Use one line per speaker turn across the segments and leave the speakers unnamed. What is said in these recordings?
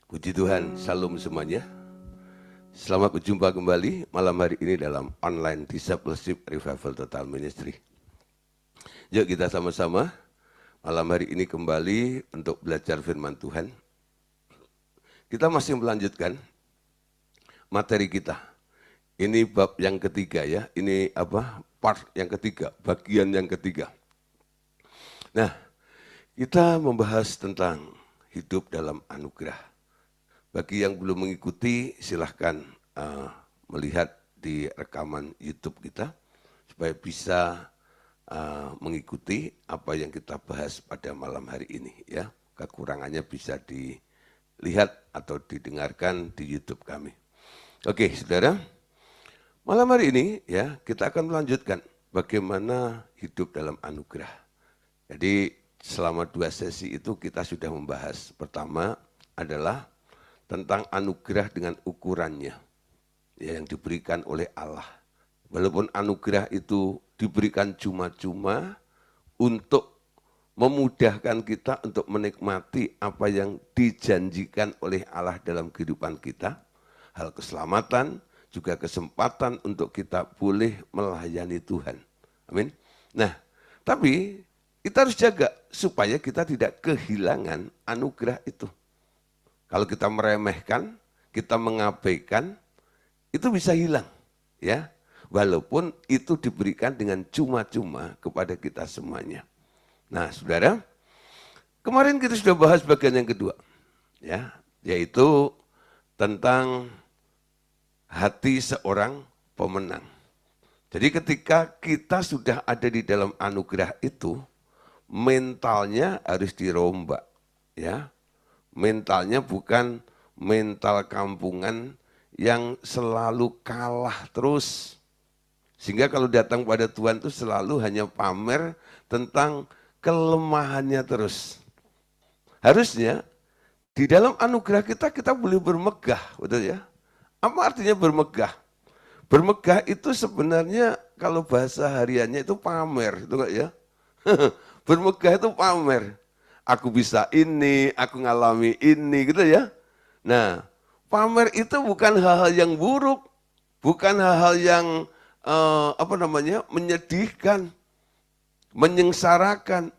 Puji Tuhan, salam semuanya. Selamat berjumpa kembali malam hari ini dalam online Discipleship Revival Total Ministry. Yuk kita sama-sama malam hari ini kembali untuk belajar firman Tuhan. Kita masih melanjutkan materi kita. Ini bab yang ketiga ya, ini part yang ketiga, bagian yang ketiga. Nah, kita membahas tentang hidup dalam anugerah. Bagi yang belum mengikuti, silahkan melihat di rekaman YouTube kita, supaya bisa mengikuti apa yang kita bahas pada malam hari ini. Ya, kekurangannya bisa dilihat atau didengarkan di YouTube kami. Oke, saudara, malam hari ini ya kita akan melanjutkan bagaimana hidup dalam anugerah. Jadi selama 2 sesi itu kita sudah membahas. Pertama adalah tentang anugerah dengan ukurannya ya, yang diberikan oleh Allah. Walaupun anugerah itu diberikan cuma-cuma untuk memudahkan kita untuk menikmati apa yang dijanjikan oleh Allah dalam kehidupan kita. Hal keselamatan, juga kesempatan untuk kita boleh melayani Tuhan. Amin. Nah, tapi kita harus jaga supaya kita tidak kehilangan anugerah itu. Kalau kita meremehkan, kita mengabaikan, itu bisa hilang, ya. Walaupun itu diberikan dengan cuma-cuma kepada kita semuanya. Nah, saudara, kemarin kita sudah bahas bagian yang kedua, ya, yaitu tentang hati seorang pemenang. Jadi ketika kita sudah ada di dalam anugerah itu, mentalnya harus dirombak, ya. Mentalnya bukan mental kampungan yang selalu kalah terus. Sehingga kalau datang pada Tuhan itu selalu hanya pamer tentang kelemahannya terus. Harusnya di dalam anugerah kita boleh bermegah, betul ya? Apa artinya bermegah? Bermegah itu sebenarnya kalau bahasa hariannya itu pamer, itu enggak ya? Bermegah itu pamer. Aku bisa ini, aku ngalami ini, gitu ya. Nah, pamer itu bukan hal-hal yang buruk, bukan hal-hal yang menyedihkan, menyengsarakan,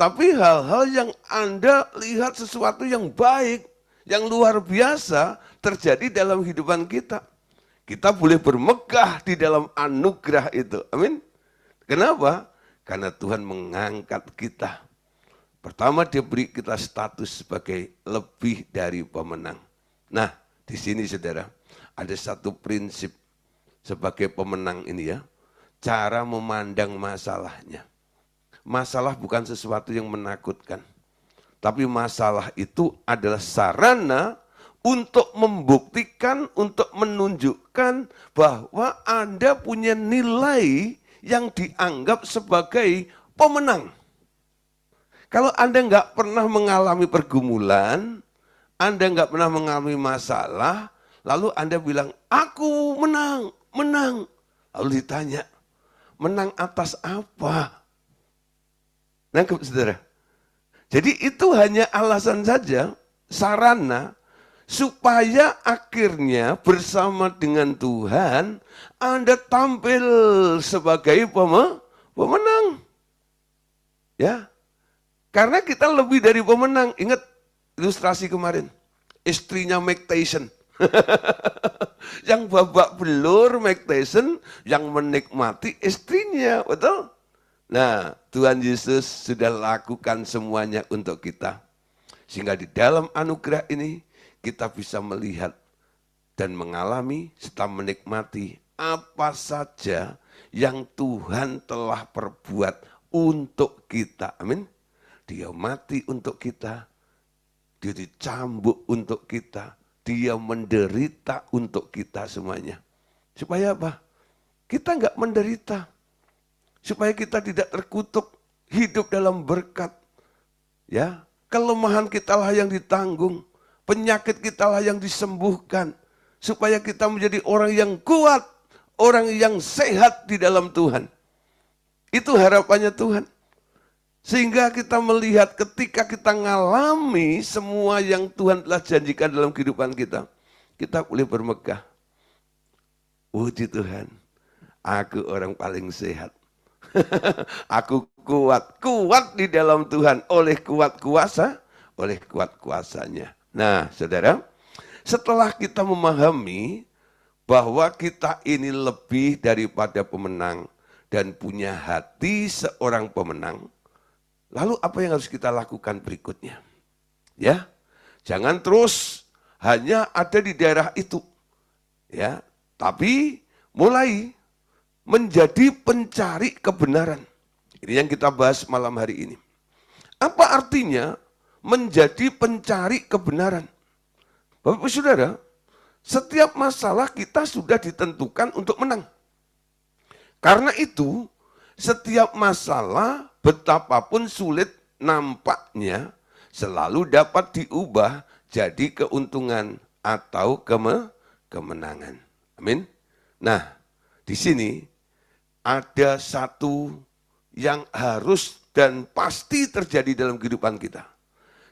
tapi hal-hal yang Anda lihat sesuatu yang baik, yang luar biasa terjadi dalam kehidupan kita. Kita boleh bermegah di dalam anugerah itu. Amin. Kenapa? Karena Tuhan mengangkat kita. Pertama dia beri kita status sebagai lebih dari pemenang. Nah, di sini saudara, ada satu prinsip sebagai pemenang ini ya. Cara memandang masalahnya. Masalah bukan sesuatu yang menakutkan. Tapi masalah itu adalah sarana untuk membuktikan, untuk menunjukkan bahwa Anda punya nilai yang dianggap sebagai pemenang. Kalau Anda nggak pernah mengalami pergumulan, Anda nggak pernah mengalami masalah, lalu Anda bilang, aku menang, menang. Lalu ditanya, menang atas apa? Nangkep saudara? Jadi itu hanya alasan saja, sarana, supaya akhirnya bersama dengan Tuhan, Anda tampil sebagai pemenang. Ya. Karena kita lebih dari pemenang. Ingat ilustrasi kemarin. Istrinya Mike Tyson. Yang babak belur Mike Tyson, yang menikmati istrinya. Betul? Nah, Tuhan Yesus sudah lakukan semuanya untuk kita. Sehingga di dalam anugerah ini, kita bisa melihat dan mengalami serta menikmati apa saja yang Tuhan telah perbuat untuk kita. Amin. Dia mati untuk kita, dia dicambuk untuk kita, dia menderita untuk kita semuanya. Supaya apa? Kita enggak menderita. Supaya kita tidak terkutuk, hidup dalam berkat. Ya, kelemahan kita lah yang ditanggung, penyakit kita lah yang disembuhkan. Supaya kita menjadi orang yang kuat, orang yang sehat di dalam Tuhan. Itu harapannya Tuhan. Sehingga kita melihat ketika kita ngalami semua yang Tuhan telah janjikan dalam kehidupan kita boleh bermegah. Puji Tuhan, aku orang paling sehat. Aku kuat di dalam Tuhan oleh kuat kuasanya. Nah, saudara, setelah kita memahami bahwa kita ini lebih daripada pemenang dan punya hati seorang pemenang, lalu apa yang harus kita lakukan berikutnya? Ya, jangan terus hanya ada di daerah itu, ya, tapi mulai menjadi pencari kebenaran. Ini yang kita bahas malam hari ini. Apa artinya menjadi pencari kebenaran? Bapak Ibu Saudara, setiap masalah kita sudah ditentukan untuk menang. Karena itu, setiap masalah betapapun sulit nampaknya selalu dapat diubah jadi keuntungan atau kemenangan. Amin. Nah, di sini ada satu yang harus dan pasti terjadi dalam kehidupan kita.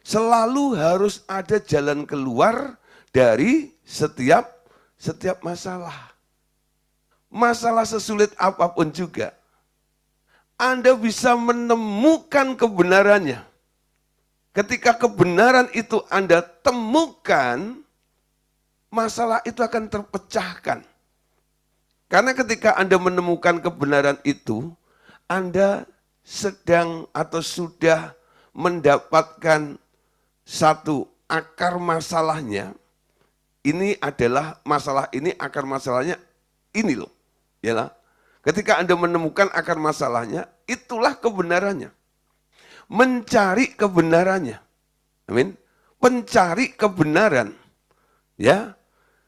Selalu harus ada jalan keluar dari setiap masalah. Masalah sesulit apapun juga, Anda bisa menemukan kebenarannya. Ketika kebenaran itu Anda temukan, masalah itu akan terpecahkan. Karena ketika Anda menemukan kebenaran itu, Anda sedang atau sudah mendapatkan satu akar masalahnya. Ini adalah masalah ini, akar masalahnya ini loh. Yalah. Ketika Anda menemukan akar masalahnya, itulah kebenarannya. Mencari kebenarannya. Amin. Pencari kebenaran. Ya.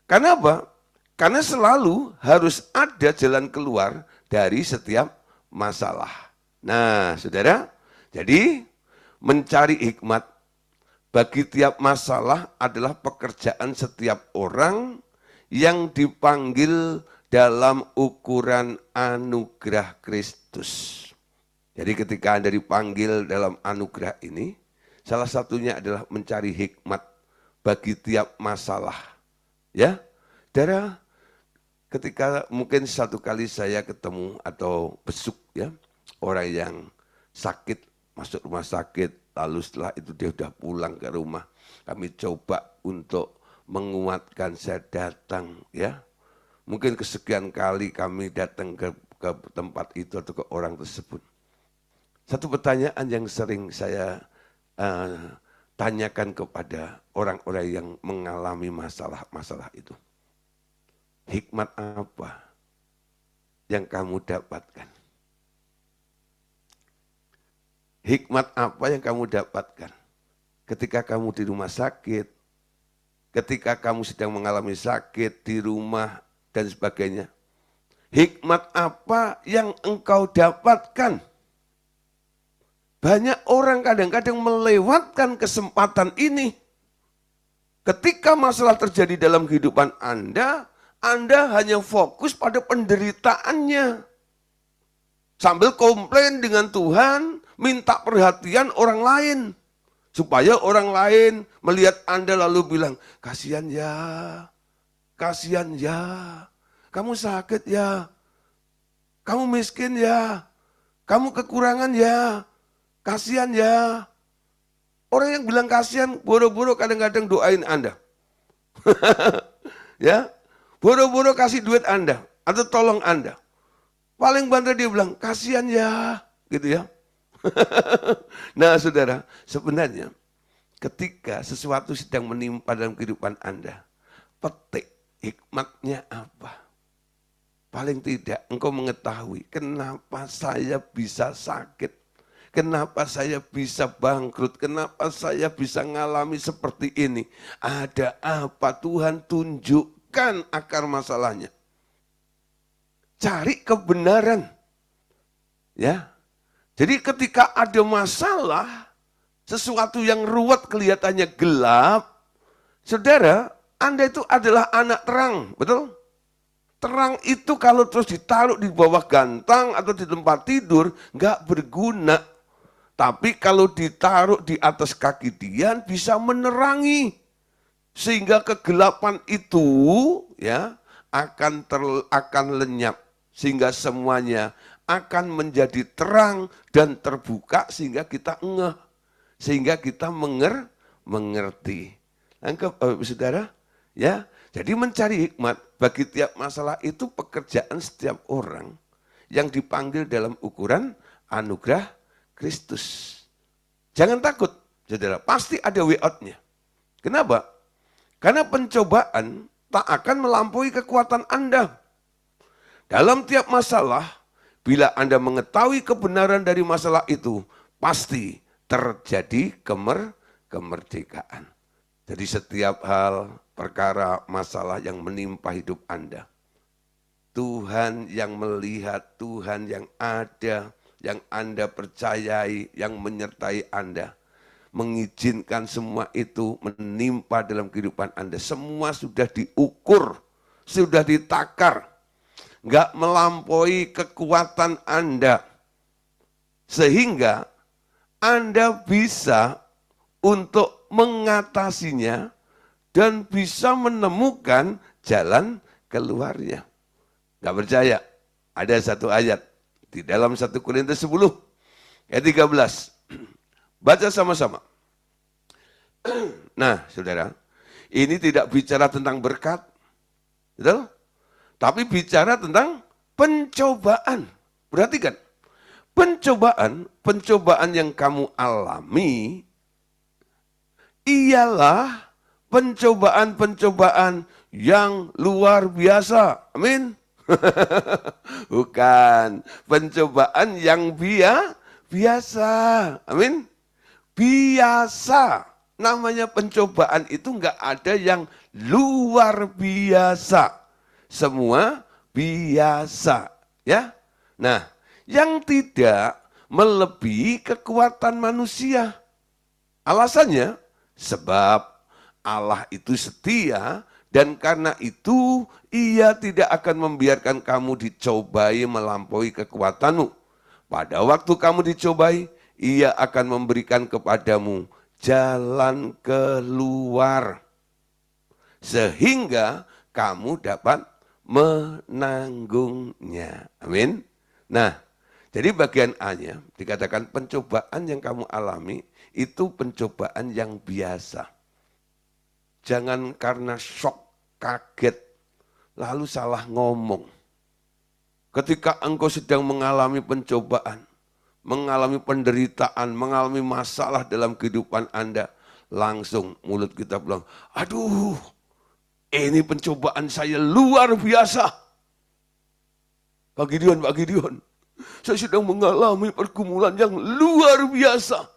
Karena apa? Karena selalu harus ada jalan keluar dari setiap masalah. Nah, saudara, jadi mencari hikmat bagi tiap masalah adalah pekerjaan setiap orang yang dipanggil dalam ukuran anugerah Kristus. Jadi ketika Anda dipanggil dalam anugerah ini, salah satunya adalah mencari hikmat bagi tiap masalah. Ya, saudara, ketika mungkin satu kali saya ketemu atau besuk ya orang yang sakit, masuk rumah sakit, lalu setelah itu dia sudah pulang ke rumah, kami coba untuk menguatkan, saya datang ya. Mungkin kesekian kali kami datang ke tempat itu atau ke orang tersebut. Satu pertanyaan yang sering saya tanyakan kepada orang-orang yang mengalami masalah-masalah itu. Hikmat apa yang kamu dapatkan? Hikmat apa yang kamu dapatkan ketika kamu di rumah sakit, ketika kamu sedang mengalami sakit di rumah dan sebagainya? Hikmat apa yang engkau dapatkan? Banyak orang kadang-kadang melewatkan kesempatan ini. Ketika masalah terjadi dalam kehidupan Anda hanya fokus pada penderitaannya. Sambil komplain dengan Tuhan, minta perhatian orang lain. Supaya orang lain melihat Anda lalu bilang, kasihan ya, kamu sakit ya, kamu miskin ya, kamu kekurangan ya, kasihan ya. Orang yang bilang kasihan, boro-boro kadang-kadang doain Anda. Ya, boro-boro kasih duit Anda atau tolong Anda. Paling banter dia bilang, kasihan ya, gitu ya. Nah saudara, sebenarnya ketika sesuatu sedang menimpa dalam kehidupan Anda, petik hikmatnya apa? Paling tidak engkau mengetahui kenapa saya bisa sakit, kenapa saya bisa bangkrut, kenapa saya bisa ngalami seperti ini. Ada apa? Tuhan tunjukkan akar masalahnya. Cari kebenaran. Ya. Jadi ketika ada masalah, sesuatu yang ruwet kelihatannya gelap, saudara, Anda itu adalah anak terang, betul? Terang itu kalau terus ditaruh di bawah gantang atau di tempat tidur, nggak berguna. Tapi kalau ditaruh di atas kaki dia bisa menerangi. Sehingga kegelapan itu ya akan lenyap. Sehingga semuanya akan menjadi terang dan terbuka sehingga kita ngeh. Sehingga kita mengerti. Anggap saudara, ya. Jadi mencari hikmat bagi tiap masalah itu pekerjaan setiap orang yang dipanggil dalam ukuran anugerah Kristus. Jangan takut, saudara. Pasti ada way out-nya. Kenapa? Karena pencobaan tak akan melampaui kekuatan Anda. Dalam tiap masalah, bila Anda mengetahui kebenaran dari masalah itu, pasti terjadi kemerdekaan. Jadi setiap hal, perkara, masalah yang menimpa hidup Anda, Tuhan yang melihat, Tuhan yang ada, yang Anda percayai, yang menyertai Anda, mengizinkan semua itu menimpa dalam kehidupan Anda. Semua sudah diukur, sudah ditakar, nggak melampaui kekuatan Anda. Sehingga Anda bisa untuk mengatasinya dan bisa menemukan jalan keluarnya. Nggak percaya? Ada satu ayat di dalam 1 Korintus 10 ayat 13. Baca sama-sama. Nah, saudara, ini tidak bicara tentang berkat, betul? Tapi bicara tentang pencobaan. Perhatikan, pencobaan yang kamu alami ialah pencobaan-pencobaan yang luar biasa. Amin. Bukan pencobaan yang biasa. Amin. Biasa. Namanya pencobaan itu enggak ada yang luar biasa. Semua biasa, ya. Nah, yang tidak melebihi kekuatan manusia. Alasannya sebab Allah itu setia dan karena itu Ia tidak akan membiarkan kamu dicobai melampaui kekuatanmu. Pada waktu kamu dicobai, Ia akan memberikan kepadamu jalan keluar. Sehingga kamu dapat menanggungnya. Amin. Nah, jadi bagian A-nya dikatakan pencobaan yang kamu alami itu pencobaan yang biasa. Jangan karena shock, kaget, lalu salah ngomong. Ketika engkau sedang mengalami pencobaan, mengalami penderitaan, mengalami masalah dalam kehidupan Anda, langsung mulut kita bilang, aduh, ini pencobaan saya luar biasa. Pak Gideon, saya sedang mengalami pergumulan yang luar biasa.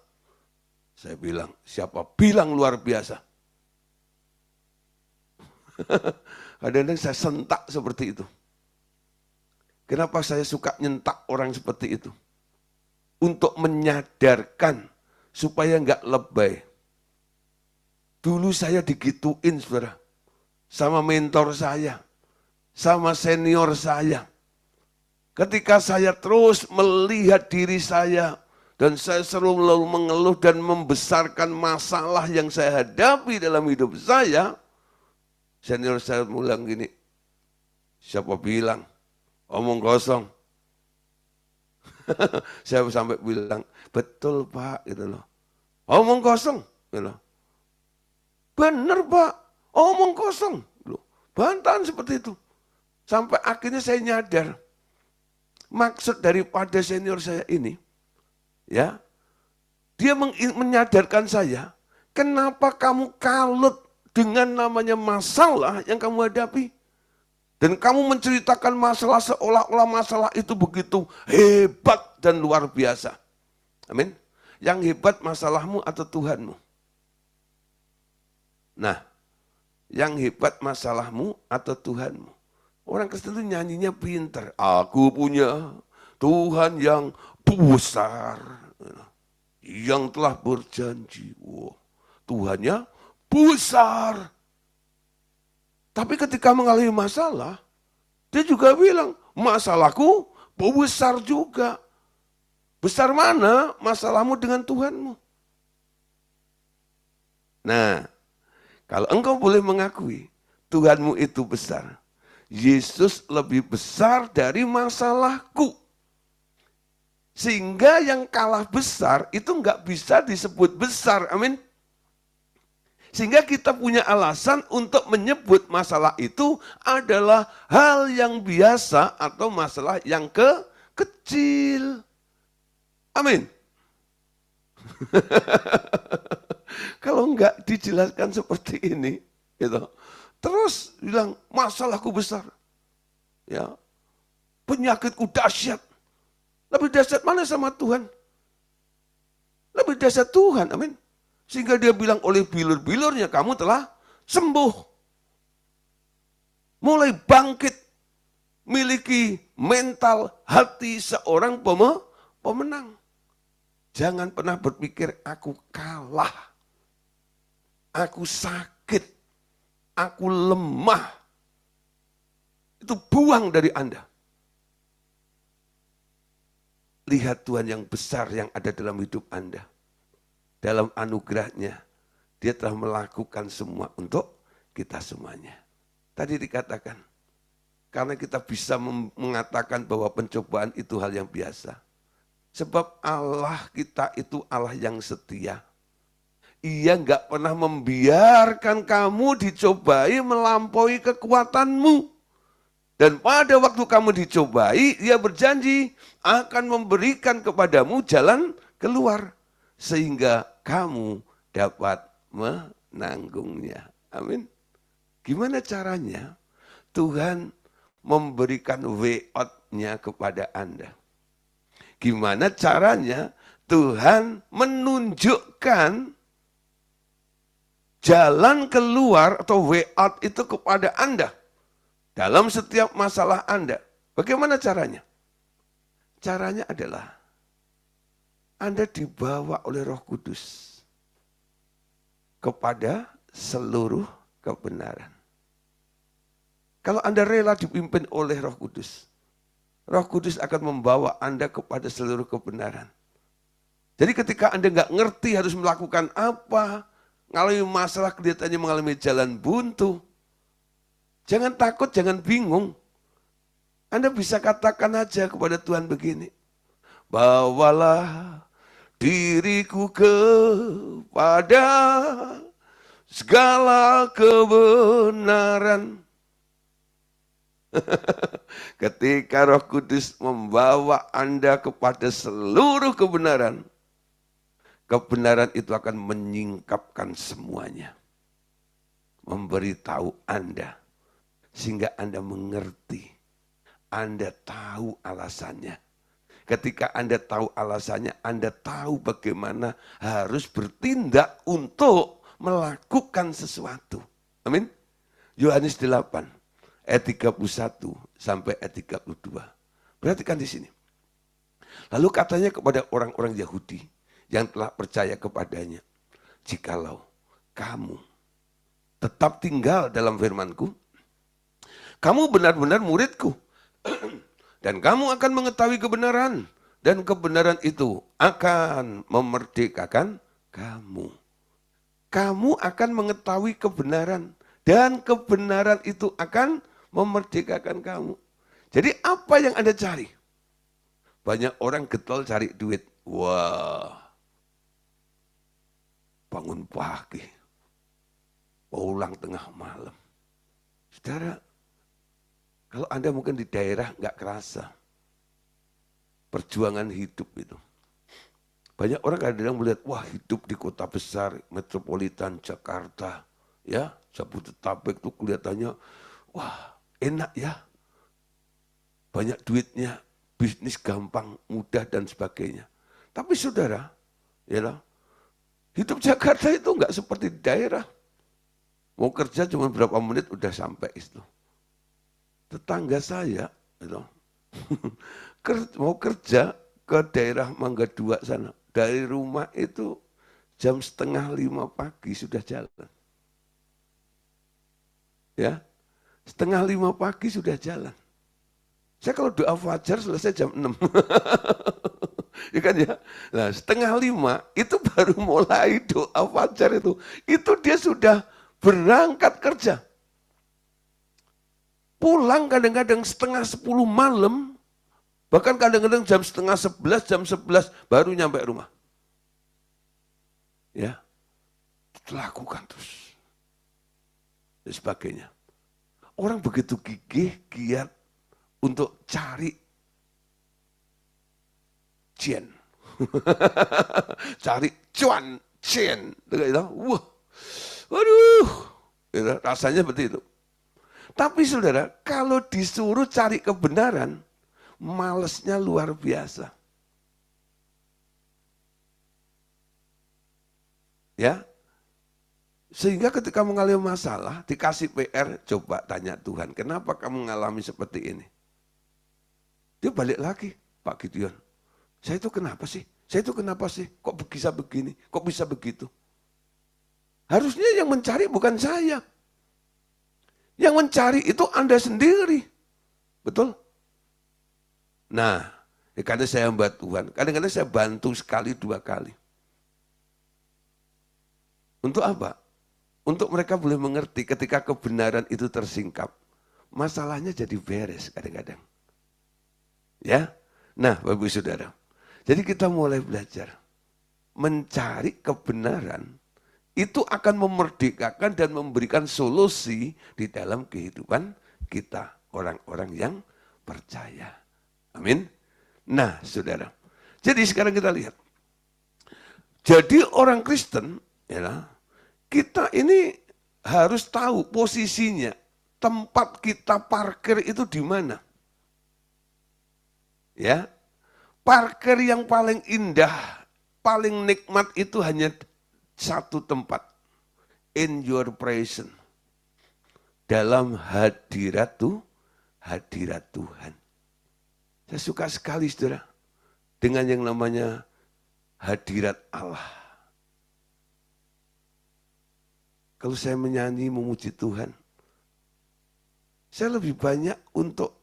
Saya bilang, siapa bilang luar biasa? Kadang-kadang saya sentak seperti itu. Kenapa saya suka nyentak orang seperti itu? Untuk menyadarkan supaya enggak lebay. Dulu saya digituin, saudara. Sama mentor saya. Sama senior saya. Ketika saya terus melihat diri saya. Dan saya selalu mengeluh dan membesarkan masalah yang saya hadapi dalam hidup saya. Senior saya bilang gini, siapa bilang? Omong kosong. Saya sampai bilang, betul Pak, gitu loh. Omong kosong, gitu loh. Bener Pak, omong kosong. Bantahan seperti itu. Sampai akhirnya saya nyadar, maksud daripada senior saya ini, ya, dia menyadarkan saya, kenapa kamu kalut dengan namanya masalah yang kamu hadapi. Dan kamu menceritakan masalah seolah-olah masalah itu begitu hebat dan luar biasa. Amin. Yang hebat masalahmu atau Tuhanmu? Nah, yang hebat masalahmu atau Tuhanmu? Orang Kristen itu nyanyinya pinter. Aku punya Tuhan yang besar. Yang telah berjanji. Wow, Tuhannya besar. Tapi ketika mengalami masalah, dia juga bilang, masalahku besar juga. Besar mana masalahmu dengan Tuhanmu? Nah, kalau engkau boleh mengakui Tuhanmu itu besar, Yesus lebih besar dari masalahku. Sehingga yang kalah besar itu nggak bisa disebut besar, amin. Sehingga kita punya alasan untuk menyebut masalah itu adalah hal yang biasa atau masalah yang kecil. Amin. Kalau enggak dijelaskan seperti ini, gitu. Terus bilang masalahku besar, ya, penyakitku dahsyat. Lebih dahsyat mana sama Tuhan? Lebih dahsyat Tuhan, amin. Sehingga dia bilang oleh bilur-bilurnya kamu telah sembuh. Mulai bangkit, miliki mental hati seorang pemenang. Jangan pernah berpikir aku kalah, aku sakit, aku lemah. Itu buang dari Anda. Lihat Tuhan yang besar yang ada dalam hidup Anda. Dalam anugerahnya, dia telah melakukan semua untuk kita semuanya. Tadi dikatakan, karena kita bisa mengatakan bahwa pencobaan itu hal yang biasa. Sebab Allah kita itu Allah yang setia. Ia enggak pernah membiarkan kamu dicobai melampaui kekuatanmu. Dan pada waktu kamu dicobai, Dia berjanji akan memberikan kepadamu jalan keluar. Sehingga kamu dapat menanggungnya. Amin. Gimana caranya? Tuhan memberikan way out-nya kepada Anda. Gimana caranya Tuhan menunjukkan jalan keluar atau way out itu kepada Anda dalam setiap masalah Anda. Bagaimana caranya? Caranya adalah Anda dibawa oleh Roh Kudus kepada seluruh kebenaran. Kalau Anda rela dipimpin oleh Roh Kudus, Roh Kudus akan membawa Anda kepada seluruh kebenaran. Jadi ketika Anda nggak ngerti harus melakukan apa, mengalami masalah, kelihatannya mengalami jalan buntu, jangan takut, jangan bingung. Anda bisa katakan aja kepada Tuhan begini, bawalah diriku kepada segala kebenaran. Ketika Roh Kudus membawa Anda kepada seluruh kebenaran, kebenaran itu akan menyingkapkan semuanya. Memberitahu Anda, sehingga Anda mengerti. Anda tahu alasannya. Ketika Anda tahu alasannya, Anda tahu bagaimana harus bertindak untuk melakukan sesuatu. Amin. Yohanes 8. Ayat 31 sampai ayat 32. Perhatikan di sini. Lalu katanya kepada orang-orang Yahudi yang telah percaya kepadanya, jikalau kamu tetap tinggal dalam firman-Ku, kamu benar-benar murid-Ku, dan kamu akan mengetahui kebenaran, dan kebenaran itu akan memerdekakan kamu. Kamu akan mengetahui kebenaran, dan kebenaran itu akan memerdekakan kamu. Jadi apa yang Anda cari? Banyak orang getol cari duit. Wah, bangun pagi, pulang tengah malam. Saudara, kalau Anda mungkin di daerah nggak kerasa perjuangan hidup itu. Banyak orang kadang-kadang melihat, wah hidup di kota besar, metropolitan Jakarta, ya Jabodetabek itu kelihatannya, wah enak ya, banyak duitnya, bisnis gampang, mudah dan sebagainya. Tapi saudara, ya hidup Jakarta itu enggak seperti di daerah. Mau kerja cuma berapa menit udah sampai itu. Tetangga saya, gitu, mau kerja ke daerah Mangga 2 sana, dari rumah itu jam 4:30 pagi sudah jalan. Ya, 4:30 pagi sudah jalan. Saya kalau doa fajar selesai jam 6. Ya kan ya? Nah, 4:30 itu baru mulai doa fajar itu. Itu dia sudah berangkat kerja. Pulang kadang-kadang 9:30 malam, bahkan kadang-kadang jam 10:30, jam 11 baru nyampe rumah. Ya, lakukan terus. Dan sebagainya. Orang begitu gigih, giat untuk cari Cien. Cari cuan, Cien. Wah, waduh, gitu, rasanya seperti itu. Tapi saudara, kalau disuruh cari kebenaran, malesnya luar biasa. Ya, sehingga ketika mengalami masalah, dikasih PR, coba tanya Tuhan, kenapa kamu mengalami seperti ini? Dia balik lagi, Pak Gideon, saya itu kenapa sih? Saya itu kenapa sih? Kok bisa begini? Kok bisa begitu? Harusnya yang mencari bukan saya. Yang mencari itu Anda sendiri. Betul? Nah, karena saya hamba Tuhan, kadang-kadang saya bantu sekali, 2 kali. Untuk apa? Untuk mereka boleh mengerti ketika kebenaran itu tersingkap. Masalahnya jadi beres kadang-kadang. Ya, nah Bapak Ibu Saudara. Jadi kita mulai belajar. Mencari kebenaran itu akan memerdekakan dan memberikan solusi di dalam kehidupan kita. Orang-orang yang percaya. Amin. Nah saudara. Jadi sekarang kita lihat. Jadi orang Kristen, ya, kita ini harus tahu posisinya. Tempat kita parkir itu di mana. Ya, parkir yang paling indah, paling nikmat itu hanya satu tempat. In your presence. Dalam hadirat Tuhan. Saya suka sekali saudara. Dengan yang namanya hadirat Allah. Kalau saya menyanyi, memuji Tuhan. Saya lebih banyak untuk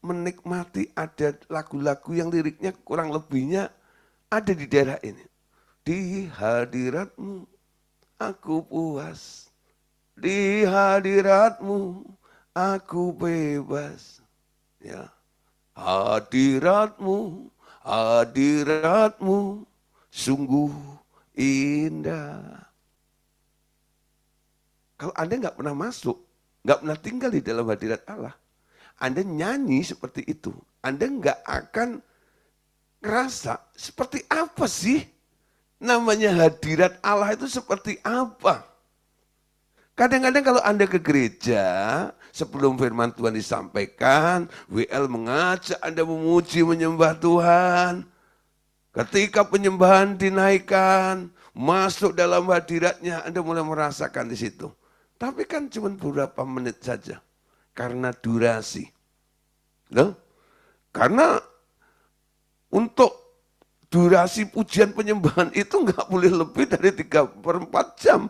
menikmati ada lagu-lagu yang liriknya kurang lebihnya ada di daerah ini. Di hadiratmu aku puas, di hadiratmu aku bebas. Ya, hadiratmu, hadiratmu sungguh indah. Kalau Anda nggak pernah masuk, nggak pernah tinggal di dalam hadirat Allah, Anda nyanyi seperti itu, Anda nggak akan ngerasa seperti apa sih namanya hadirat Allah itu seperti apa. Kadang-kadang kalau Anda ke gereja, sebelum firman Tuhan disampaikan, WL mengajak Anda memuji, menyembah Tuhan. Ketika penyembahan dinaikkan, masuk dalam hadiratnya, Anda mulai merasakan di situ. Tapi kan cuma beberapa menit saja, karena durasi. Loh? Karena untuk durasi pujian penyembahan itu nggak boleh lebih dari 3/4 jam.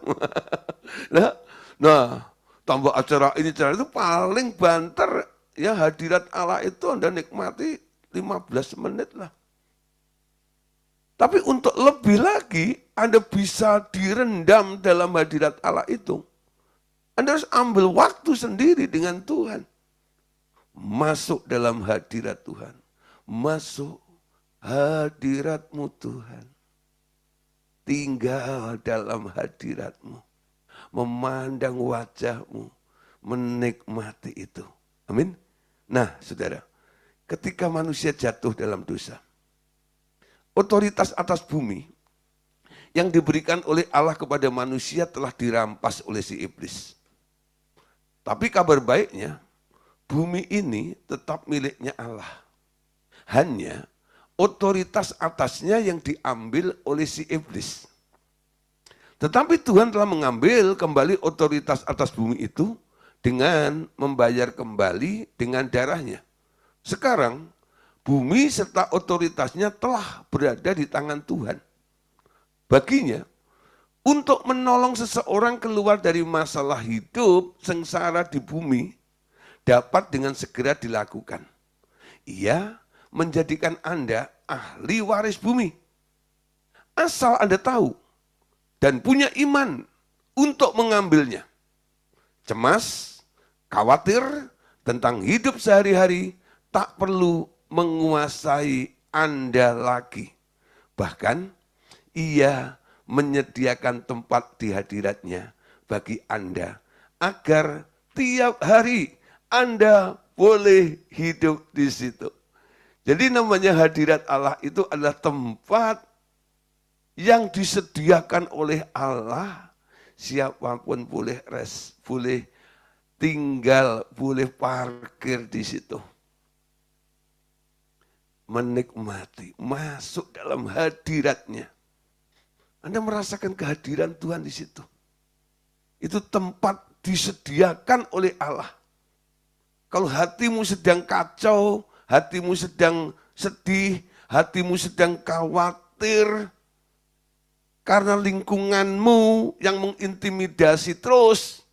Nah, tambah acara ini itu paling banter ya hadirat Allah itu Anda nikmati 15 menit lah. Tapi untuk lebih lagi Anda bisa direndam dalam hadirat Allah itu. Anda harus ambil waktu sendiri dengan Tuhan. Masuk dalam hadirat Tuhan. Masuk hadirat-Mu Tuhan. Tinggal dalam hadirat-Mu. Memandang wajah-Mu. Menikmati itu. Amin. Nah saudara, ketika manusia jatuh dalam dosa, otoritas atas bumi yang diberikan oleh Allah kepada manusia telah dirampas oleh si iblis. Tapi kabar baiknya, bumi ini tetap miliknya Allah. Hanya otoritas atasnya yang diambil oleh si iblis. Tetapi Tuhan telah mengambil kembali otoritas atas bumi itu dengan membayar kembali dengan darahnya. Sekarang, bumi serta otoritasnya telah berada di tangan Tuhan. Baginya, untuk menolong seseorang keluar dari masalah hidup sengsara di bumi, dapat dengan segera dilakukan. Ia menjadikan Anda ahli waris bumi. Asal Anda tahu dan punya iman untuk mengambilnya. Cemas, khawatir tentang hidup sehari-hari tak perlu menguasai Anda lagi. Bahkan Ia menyediakan tempat di hadiratnya bagi Anda agar tiap hari Anda boleh hidup di situ. Jadi namanya hadirat Allah itu adalah tempat yang disediakan oleh Allah. Siapapun boleh boleh tinggal, boleh parkir di situ. Menikmati, masuk dalam hadiratnya. Anda merasakan kehadiran Tuhan di situ. Itu tempat disediakan oleh Allah. Kalau hatimu sedang kacau, hatimu sedang sedih, hatimu sedang khawatir, karena lingkunganmu yang mengintimidasi terus,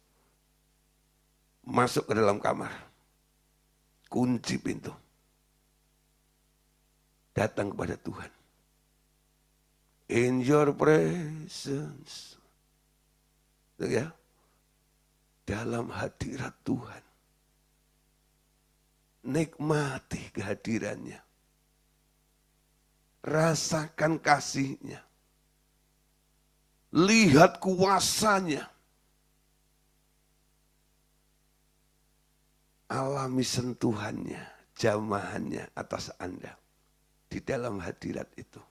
masuk ke dalam kamar. Kunci pintu. Datang kepada Tuhan. In your presence. Ya. Dalam hadirat Tuhan. Nikmati kehadirannya. Rasakan kasih-Nya. Lihat kuasanya. Alami sentuhannya, jamahannya atas Anda. Di dalam hadirat itu.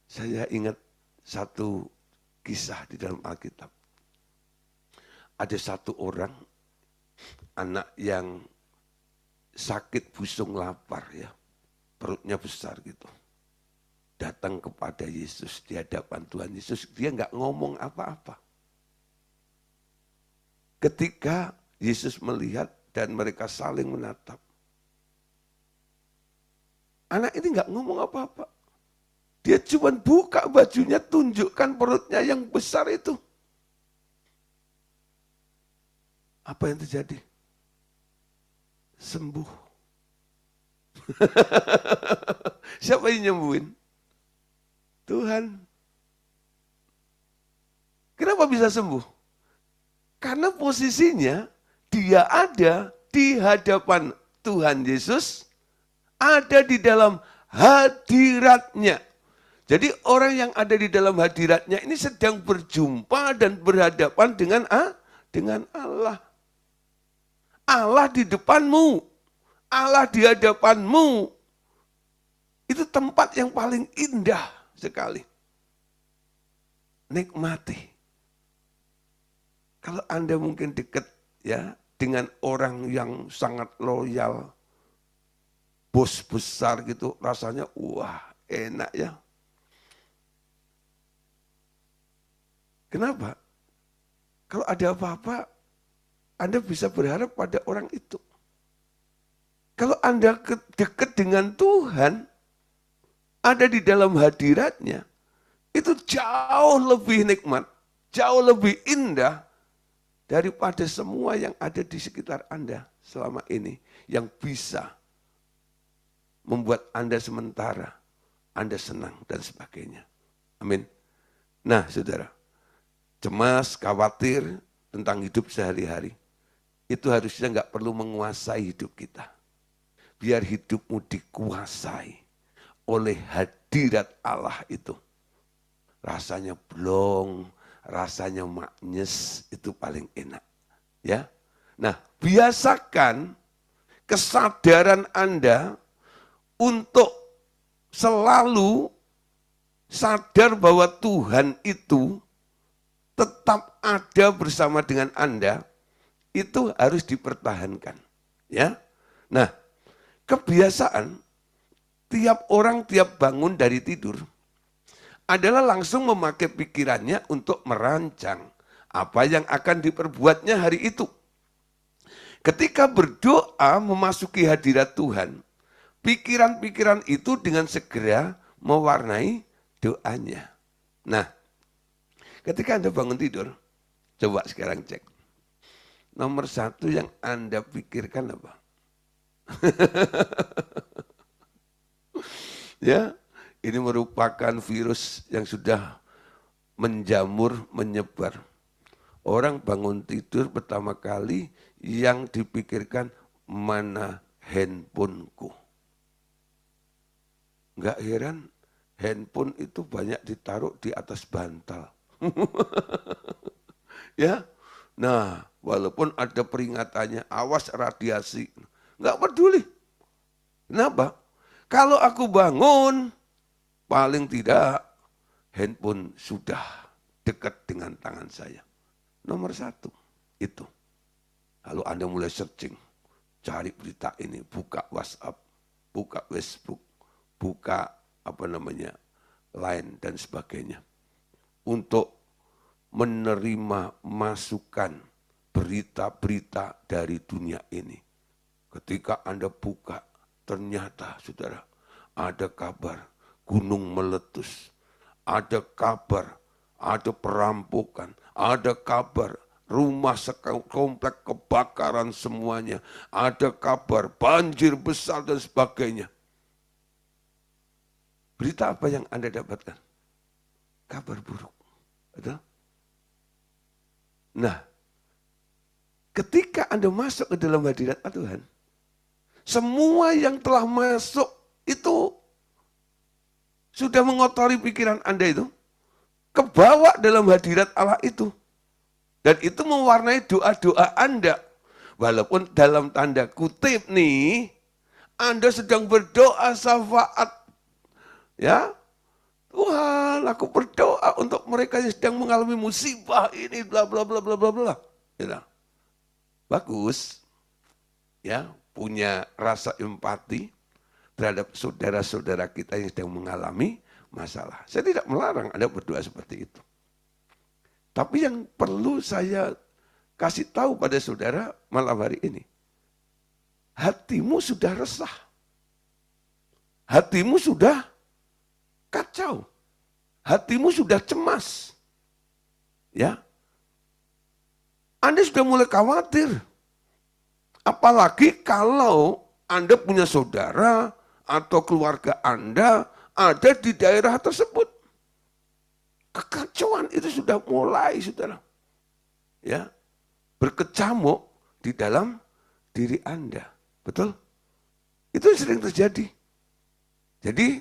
Saya ingat satu kisah di dalam Alkitab. Ada satu orang, anak yang sakit busung lapar ya. Perutnya besar gitu. Datang kepada Yesus di hadapan Tuhan Yesus, dia nggak ngomong apa-apa. Ketika Yesus melihat dan mereka saling menatap, anak ini nggak ngomong apa-apa. Dia cuma buka bajunya, tunjukkan perutnya yang besar itu. Apa yang terjadi? Sembuh. Siapa yang nyembuhin? Tuhan. Kenapa bisa sembuh? Karena posisinya dia ada di hadapan Tuhan Yesus, ada di dalam hadiratnya. Jadi orang yang ada di dalam hadiratnya ini sedang berjumpa dan berhadapan dengan Allah. Allah di depanmu, Allah di hadapanmu. Itu tempat yang paling indah sekali. Nikmati. Kalau Anda mungkin dekat ya dengan orang yang sangat loyal, bos besar gitu, rasanya wah enak ya. Kenapa? Kalau ada apa-apa, Anda bisa berharap pada orang itu. Kalau Anda dekat dengan Tuhan, ada di dalam hadiratnya, itu jauh lebih nikmat, jauh lebih indah daripada semua yang ada di sekitar Anda selama ini yang bisa membuat Anda sementara, Anda senang dan sebagainya. Amin. Nah saudara, cemas, khawatir tentang hidup sehari-hari, itu harusnya nggak perlu menguasai hidup kita. Biar hidupmu dikuasai oleh hadirat Allah itu. Rasanya blong, rasanya maknyes, itu paling enak. Ya. Nah, biasakan kesadaran Anda untuk selalu sadar bahwa Tuhan itu tetap ada bersama dengan Anda, itu harus dipertahankan. Ya. Nah, kebiasaan tiap orang tiap bangun dari tidur adalah langsung memakai pikirannya untuk merancang apa yang akan diperbuatnya hari itu. Ketika berdoa memasuki hadirat Tuhan, pikiran-pikiran itu dengan segera mewarnai doanya. Nah, ketika Anda bangun tidur, coba sekarang cek. Nomor satu yang Anda pikirkan apa? Ya, ini merupakan virus yang sudah menjamur, menyebar. Orang bangun tidur pertama kali yang dipikirkan mana handphoneku. Enggak heran, handphone itu banyak ditaruh di atas bantal. Ya, nah walaupun ada peringatannya, awas radiasi, enggak peduli. Kenapa? Kalau aku bangun, paling tidak handphone sudah dekat dengan tangan saya. Nomor satu, itu. Lalu Anda mulai searching, cari berita ini, buka WhatsApp, buka Facebook, buka Line dan sebagainya. Untuk menerima masukan berita-berita dari dunia ini. Ketika Anda buka, ternyata saudara, ada kabar gunung meletus, ada kabar, ada perampokan, ada kabar rumah komplek kebakaran semuanya, ada kabar banjir besar dan sebagainya. Berita apa yang Anda dapatkan? Kabar buruk. Betul? Nah, ketika Anda masuk ke dalam hadirat Tuhan, semua yang telah masuk itu sudah mengotori pikiran Anda itu, kebawa dalam hadirat Allah itu. Dan itu mewarnai doa-doa Anda. Walaupun dalam tanda kutip nih, Anda sedang berdoa syafaat. Ya, Tuhan, aku berdoa untuk mereka yang sedang mengalami musibah ini, bla bla bla bla bla bla. Ya, bagus, ya, punya rasa empati terhadap saudara-saudara kita yang sedang mengalami masalah. Saya tidak melarang Anda berdoa seperti itu. Tapi yang perlu saya kasih tahu pada saudara malam hari ini, hatimu sudah resah, hatimu sudah kacau, hatimu sudah cemas, ya. Anda sudah mulai khawatir, apalagi kalau Anda punya saudara atau keluarga Anda ada di daerah tersebut. Kekacauan itu sudah mulai, saudara, ya, berkecamuk di dalam diri Anda, betul? Itu sering terjadi. Jadi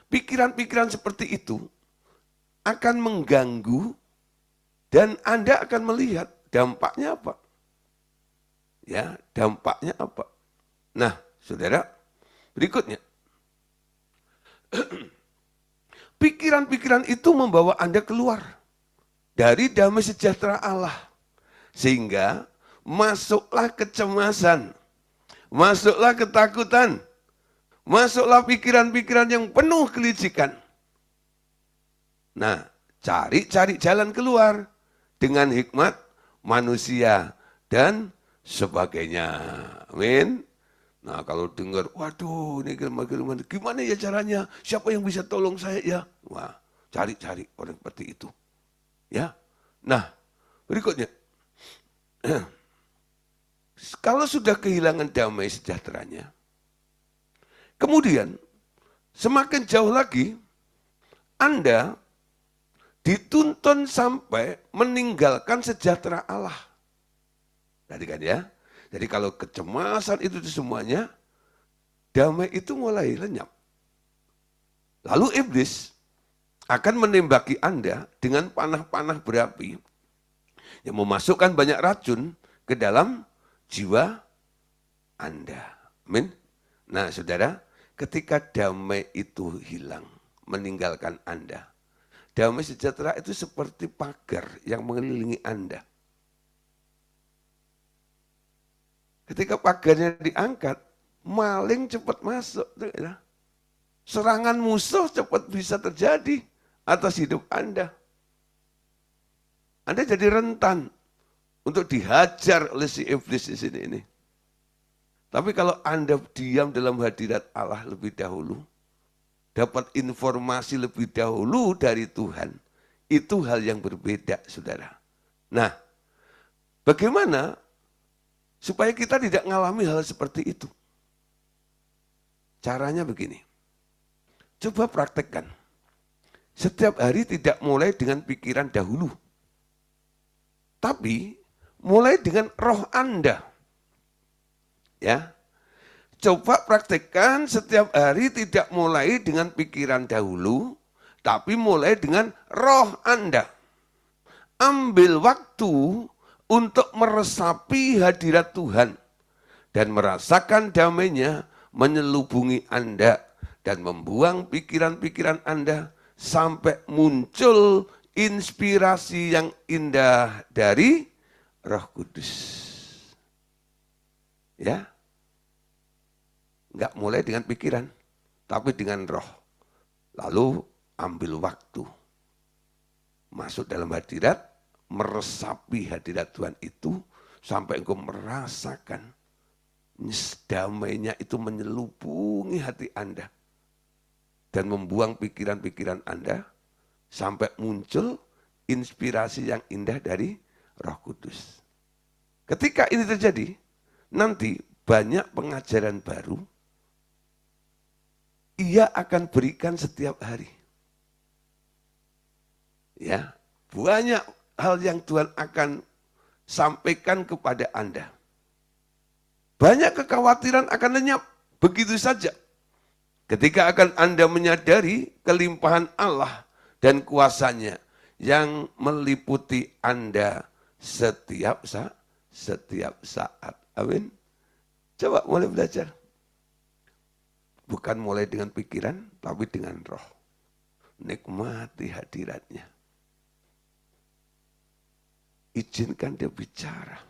pikiran-pikiran seperti itu akan mengganggu dan Anda akan melihat dampaknya apa. Ya, dampaknya apa. Nah, saudara, berikutnya. Pikiran-pikiran itu membawa Anda keluar dari damai sejahtera Allah. Sehingga masuklah kecemasan, masuklah ketakutan, masuklah pikiran-pikiran yang penuh kelicikan. Nah, cari jalan keluar dengan hikmat manusia dan sebagainya. Amin. Nah, kalau dengar, waduh, ini gimana ya caranya? Siapa yang bisa tolong saya ya? Wah, cari orang seperti itu. Ya. Nah, berikutnya. Kalau sudah kehilangan damai sejahteranya, kemudian semakin jauh lagi, Anda dituntun sampai meninggalkan sejahtera Allah. Tadi kan ya? Jadi kalau kecemasan itu semuanya, damai itu mulai lenyap. Lalu iblis akan menembaki Anda dengan panah-panah berapi yang memasukkan banyak racun ke dalam jiwa Anda. Amin. Nah, saudara, ketika damai itu hilang, meninggalkan Anda, damai sejahtera itu seperti pagar yang mengelilingi Anda. Ketika pagarnya diangkat, maling cepat masuk. Serangan musuh cepat bisa terjadi atas hidup Anda. Anda jadi rentan untuk dihajar oleh si iblis di sini ini. Tapi kalau Anda diam dalam hadirat Allah lebih dahulu, dapat informasi lebih dahulu dari Tuhan, itu hal yang berbeda, saudara. Nah, bagaimana supaya kita tidak mengalami hal seperti itu? Caranya begini. Coba praktekkan. Setiap hari tidak mulai dengan pikiran dahulu. Tapi mulai dengan roh Anda. Ya. Coba praktekkan setiap hari tidak mulai dengan pikiran dahulu, tapi mulai dengan roh Anda. Ambil waktu untuk meresapi hadirat Tuhan dan merasakan damainya menyelubungi Anda dan membuang pikiran-pikiran Anda sampai muncul inspirasi yang indah dari Roh Kudus. Ya, nggak mulai dengan pikiran, tapi dengan roh. Lalu ambil waktu, masuk dalam hadirat, meresapi hadirat Tuhan itu, sampai engkau merasakan damainya itu menyelubungi hati Anda. Dan membuang pikiran-pikiran Anda, sampai muncul inspirasi yang indah dari Roh Kudus. Ketika ini terjadi, nanti banyak pengajaran baru, ia akan berikan setiap hari. Ya, banyak hal yang Tuhan akan sampaikan kepada Anda. Banyak kekhawatiran akan lenyap begitu saja. Ketika akan Anda menyadari kelimpahan Allah dan kuasanya yang meliputi Anda setiap saat. Amin. Coba mulai belajar. Bukan mulai dengan pikiran, tapi dengan roh. Nikmati hadiratnya. Izinkan dia bicara.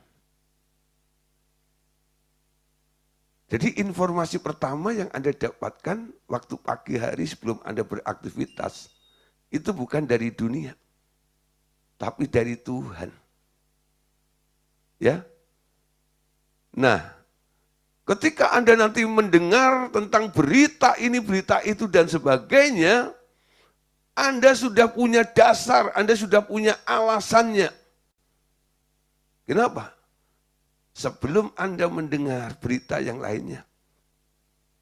Jadi informasi pertama yang Anda dapatkan waktu pagi hari sebelum Anda beraktivitas, itu bukan dari dunia, tapi dari Tuhan. Ya. Nah, ketika Anda nanti mendengar tentang berita ini, berita itu, dan sebagainya, Anda sudah punya dasar, Anda sudah punya alasannya. Kenapa? Sebelum Anda mendengar berita yang lainnya,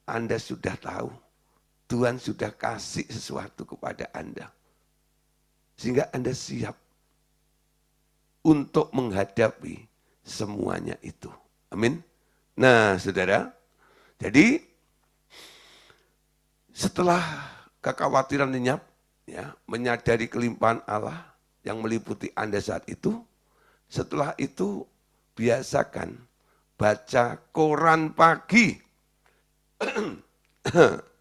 Anda sudah tahu, Tuhan sudah kasih sesuatu kepada Anda. Sehingga Anda siap untuk menghadapi semuanya itu. Amin. Nah, saudara, jadi setelah kekhawatiran lenyap, ya, menyadari kelimpahan Allah yang meliputi Anda saat itu, setelah itu biasakan baca koran pagi.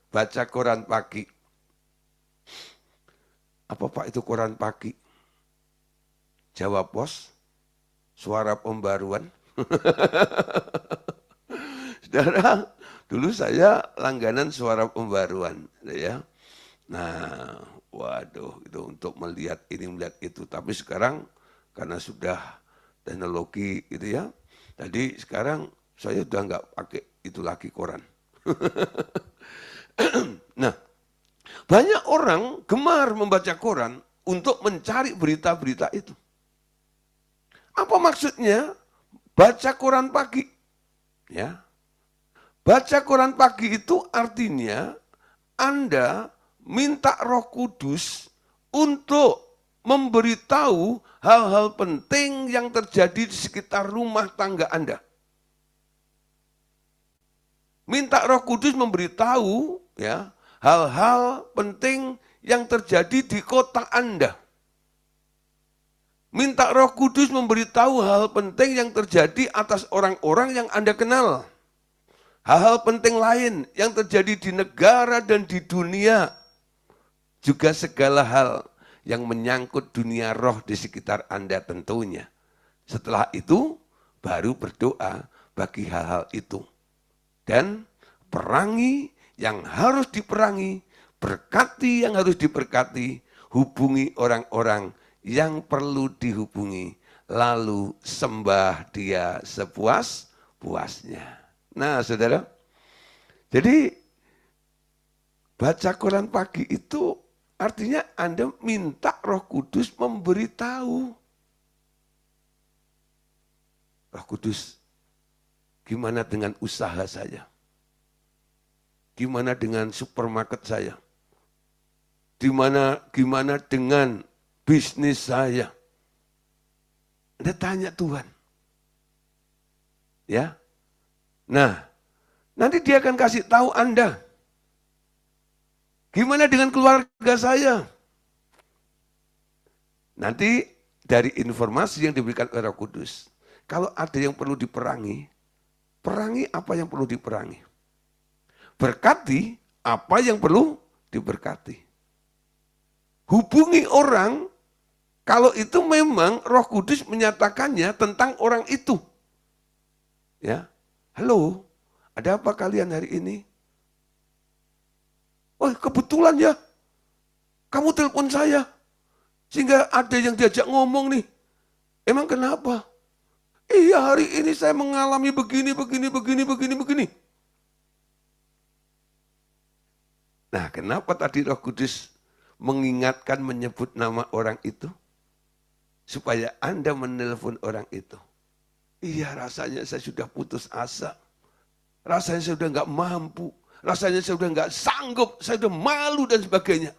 Baca koran pagi. Apa Pak itu koran pagi? Jawa Pos, Suara Pembaruan. Saudara, dulu saya langganan Suara Pembaruan, ya. Nah, waduh, itu untuk melihat ini, melihat itu. Tapi sekarang karena sudah teknologi gitu ya, jadi sekarang saya udah nggak pakai itu lagi koran. Nah, banyak orang gemar membaca koran untuk mencari berita-berita itu. Apa maksudnya? Baca koran pagi. Ya. Baca koran pagi itu artinya Anda minta Roh Kudus untuk memberitahu hal-hal penting yang terjadi di sekitar rumah tangga Anda. Minta Roh Kudus memberitahu ya hal-hal penting yang terjadi di kota Anda. Minta Roh Kudus memberitahu hal penting yang terjadi atas orang-orang yang Anda kenal. Hal-hal penting lain yang terjadi di negara dan di dunia. Juga segala hal yang menyangkut dunia roh di sekitar Anda tentunya. Setelah itu, baru berdoa bagi hal-hal itu. Dan perangi yang harus diperangi, berkati yang harus diberkati, hubungi orang-orang yang perlu dihubungi, lalu sembah dia sepuas-puasnya. Nah, saudara, jadi baca Quran pagi itu artinya Anda minta Roh Kudus memberitahu. Roh Kudus, gimana dengan usaha saya? Gimana dengan supermarket saya? Gimana dengan bisnis saya? Anda tanya Tuhan. Ya. Nah, nanti dia akan kasih tahu Anda. Gimana dengan keluarga saya? Nanti dari informasi yang diberikan oleh Roh Kudus, kalau ada yang perlu diperangi, perangi apa yang perlu diperangi. Berkati apa yang perlu diberkati. Hubungi orang kalau itu memang Roh Kudus menyatakannya tentang orang itu. Ya, halo, ada apa kalian hari ini? Oh, kebetulan ya, kamu telepon saya. Sehingga ada yang diajak ngomong nih. Emang kenapa? Iya, hari ini saya mengalami begini. Nah, kenapa tadi Roh Kudus mengingatkan menyebut nama orang itu? Supaya Anda menelpon orang itu. Iya, rasanya saya sudah putus asa. Rasanya saya sudah nggak mampu. Rasanya saya sudah nggak sanggup. Saya sudah malu dan sebagainya.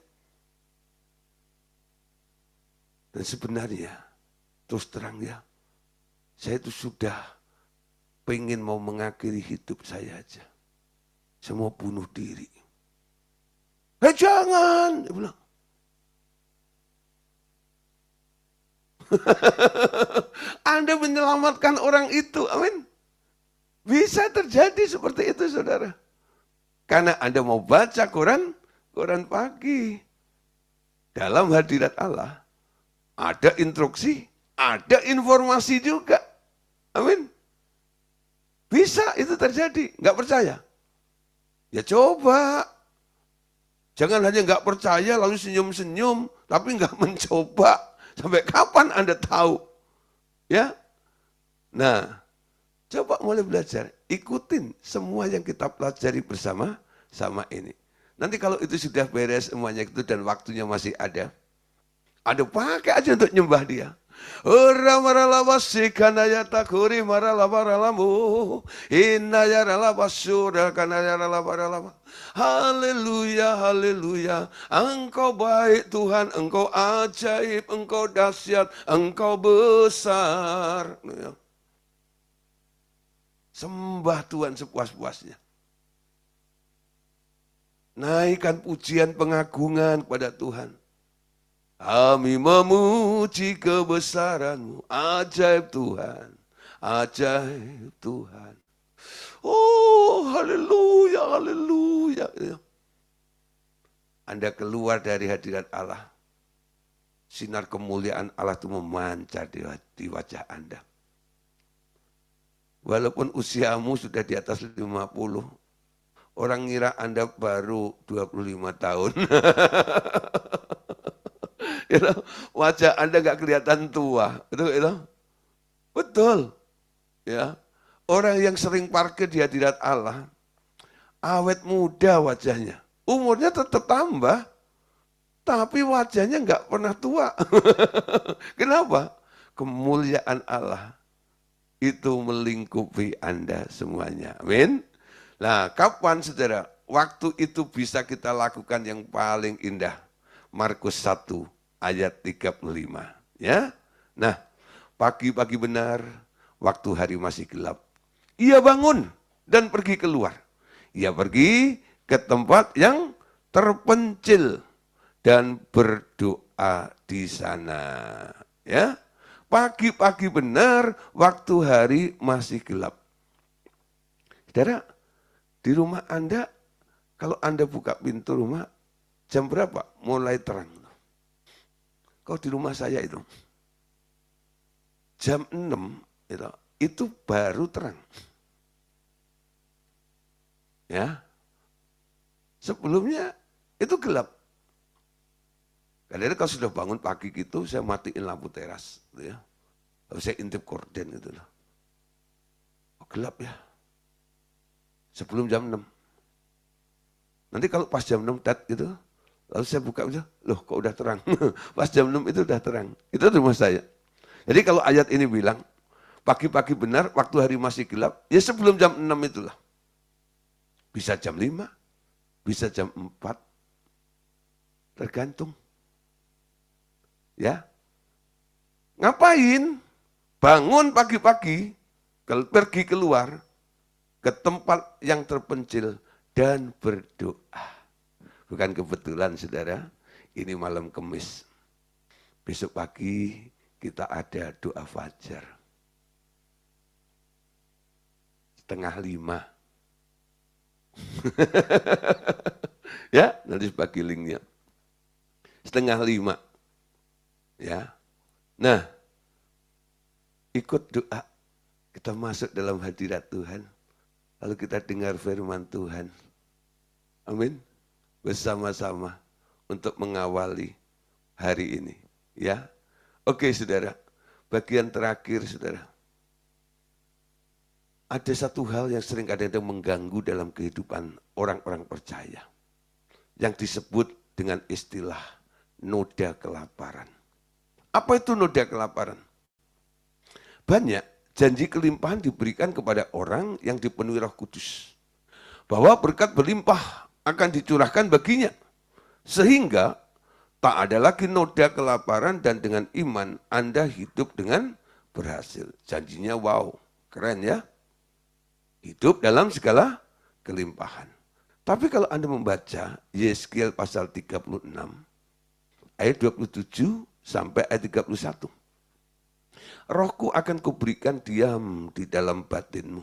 Dan sebenarnya, terus terang ya, saya itu sudah pengen mau mengakhiri hidup saya aja. Saya mau bunuh diri. Jangan, dia bilang. Anda menyelamatkan orang itu, amin. Bisa terjadi seperti itu, saudara. Karena Anda mau baca koran pagi. Dalam hadirat Allah, ada instruksi, ada informasi juga. Amin. Bisa itu terjadi, nggak percaya? Ya coba. Jangan hanya nggak percaya lalu senyum-senyum, tapi nggak mencoba. Sampai kapan Anda tahu? Ya. Nah, coba mulai belajar. Ikutin semua yang kita pelajari bersama sama ini. Nanti kalau itu sudah beres semuanya itu dan waktunya masih ada pakai aja untuk nyembah dia. Ora maralaba sikanaya takuri maralaba ralamu inaya ralaba sura kanaya ralaba ralaba. Haleluya, haleluya. Engkau baik Tuhan, Engkau ajaib, Engkau dahsyat, Engkau besar. Sembah Tuhan sepuas-puasnya. Naikkan pujian pengagungan kepada Tuhan. Kami memuji kebesaran-Mu, ajaib Tuhan, ajaib Tuhan. Oh, haleluya, haleluya. Anda keluar dari hadirat Allah, sinar kemuliaan Allah itu memancar di wajah Anda. Walaupun usiamu sudah di atas 50, orang ngira Anda baru 25 tahun. Wajah Anda nggak kelihatan tua, betul, ya. Orang yang sering parkir di hadirat Allah, awet muda wajahnya, umurnya tetap tambah, tapi wajahnya nggak pernah tua. Kenapa? Kemuliaan Allah itu melingkupi Anda semuanya. Amin. Nah, kapan saudara? Waktu itu bisa kita lakukan yang paling indah. Markus 1 ayat 35. Ya. Nah, pagi-pagi benar, waktu hari masih gelap. Ia bangun dan pergi keluar. Ia pergi ke tempat yang terpencil dan berdoa di sana. Ya. Pagi-pagi benar, waktu hari masih gelap. Saudara, di rumah Anda, kalau Anda buka pintu rumah, jam berapa? Mulai terang. Kalau di rumah saya itu, jam 6 itu baru terang. Ya, sebelumnya itu gelap. Kadang-kadang kalau sudah bangun pagi gitu, saya matiin lampu teras, gitu ya. Lalu saya intip korden gitu loh. Oh, gelap ya. Sebelum jam 6. Nanti kalau pas jam 6 gitu, lalu saya buka aja, loh kok udah terang. Pas jam 6 itu udah terang. Itu rumah saya. Jadi kalau ayat ini bilang, pagi-pagi benar, waktu hari masih gelap, ya sebelum jam 6 itulah. Bisa jam 5, bisa jam 4, tergantung. Ya, ngapain? Bangun pagi-pagi, pergi keluar ke tempat yang terpencil dan berdoa. Bukan kebetulan saudara, ini malam Kamis. Besok pagi kita ada doa fajar. 4:30. Ya, nanti bagi linknya. 4:30. Ya. Nah, ikut doa. Kita masuk dalam hadirat Tuhan. Lalu kita dengar firman Tuhan. Amin. Bersama-sama untuk mengawali hari ini. Ya. Oke saudara. Bagian terakhir saudara. Ada satu hal yang sering kadang-kadang mengganggu dalam kehidupan orang-orang percaya. Yang disebut dengan istilah noda kelaparan. Apa itu noda kelaparan? Banyak janji kelimpahan diberikan kepada orang yang dipenuhi Roh Kudus. Bahwa berkat berlimpah akan dicurahkan baginya. Sehingga tak ada lagi noda kelaparan dan dengan iman Anda hidup dengan berhasil. Janjinya wow, keren ya. Hidup dalam segala kelimpahan. Tapi kalau Anda membaca Yeskiel pasal 36, ayat 27 sampai ayat 31. Rohku akan kuberikan diam di dalam batinmu.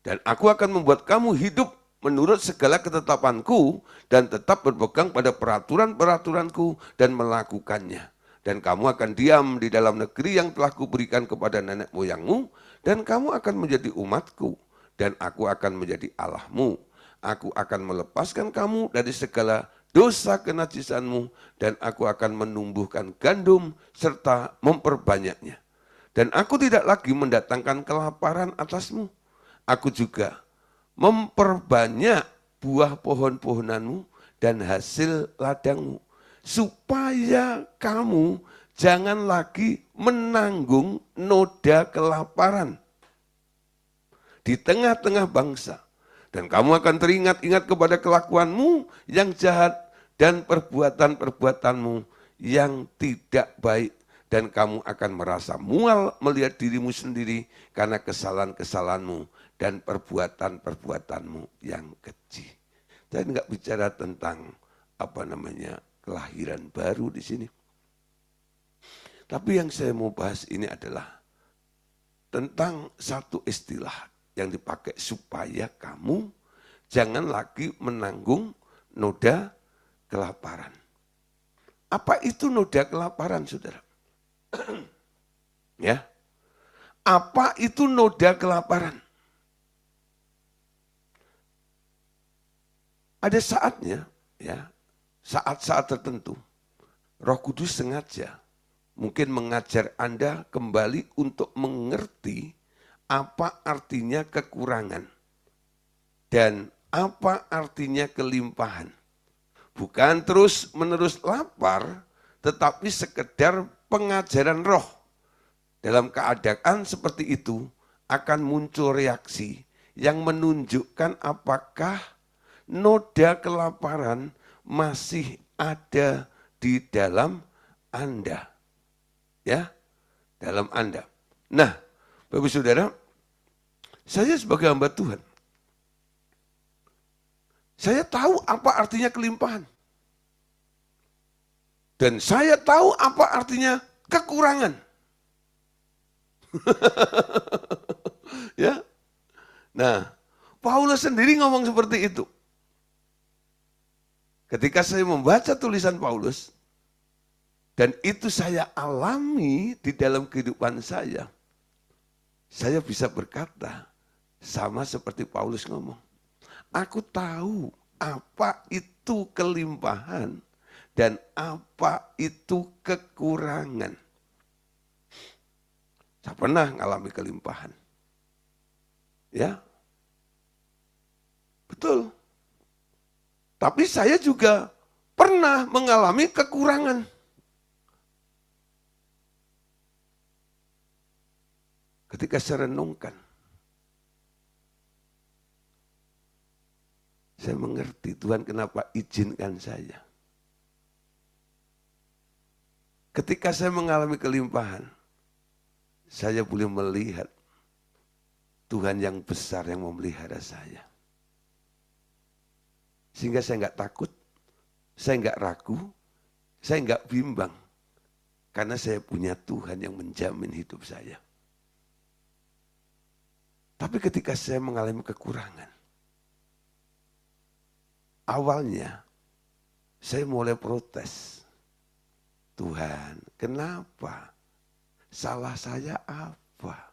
Dan aku akan membuat kamu hidup menurut segala ketetapanku dan tetap berpegang pada peraturan-peraturanku dan melakukannya. Dan kamu akan diam di dalam negeri yang telah kuberikan kepada nenek moyangmu dan kamu akan menjadi umatku dan aku akan menjadi Allahmu. Aku akan melepaskan kamu dari segala dosa kenajisanmu dan aku akan menumbuhkan gandum serta memperbanyaknya. Dan aku tidak lagi mendatangkan kelaparan atasmu. Aku juga memperbanyak buah pohon-pohonanmu dan hasil ladangmu. Supaya kamu jangan lagi menanggung noda kelaparan di tengah-tengah bangsa. Dan kamu akan teringat-ingat kepada kelakuanmu yang jahat dan perbuatan-perbuatanmu yang tidak baik. Dan kamu akan merasa mual melihat dirimu sendiri karena kesalahan-kesalahanmu dan perbuatan-perbuatanmu yang keji. Saya enggak bicara tentang kelahiran baru di sini. Tapi yang saya mau bahas ini adalah tentang satu istilah yang dipakai supaya kamu jangan lagi menanggung noda kelaparan. Apa itu noda kelaparan, saudara? Ya, apa itu noda kelaparan? Ada saatnya, ya, saat-saat tertentu, Roh Kudus sengaja mungkin mengajar Anda kembali untuk mengerti apa artinya kekurangan dan apa artinya kelimpahan. Bukan terus-menerus lapar, tetapi sekedar pengajaran roh. Dalam keadaan seperti itu akan muncul reaksi yang menunjukkan apakah noda kelaparan masih ada di dalam Anda. Ya, dalam Anda. Nah, Bapak Saudara, saya sebagai hamba Tuhan, saya tahu apa artinya kelimpahan. Dan saya tahu apa artinya kekurangan. Ya. Nah, Paulus sendiri ngomong seperti itu. Ketika saya membaca tulisan Paulus, dan itu saya alami di dalam kehidupan saya bisa berkata, sama seperti Paulus ngomong, aku tahu apa itu kelimpahan dan apa itu kekurangan. Saya pernah mengalami kelimpahan. Ya, betul. Tapi saya juga pernah mengalami kekurangan. Ketika saya renungkan, saya mengerti Tuhan kenapa izinkan saya. Ketika saya mengalami kelimpahan, saya boleh melihat Tuhan yang besar yang memelihara saya. Sehingga saya nggak takut, saya nggak ragu, saya nggak bimbang. Karena saya punya Tuhan yang menjamin hidup saya. Tapi ketika saya mengalami kekurangan, awalnya saya mulai protes. Tuhan, kenapa? Salah saya apa?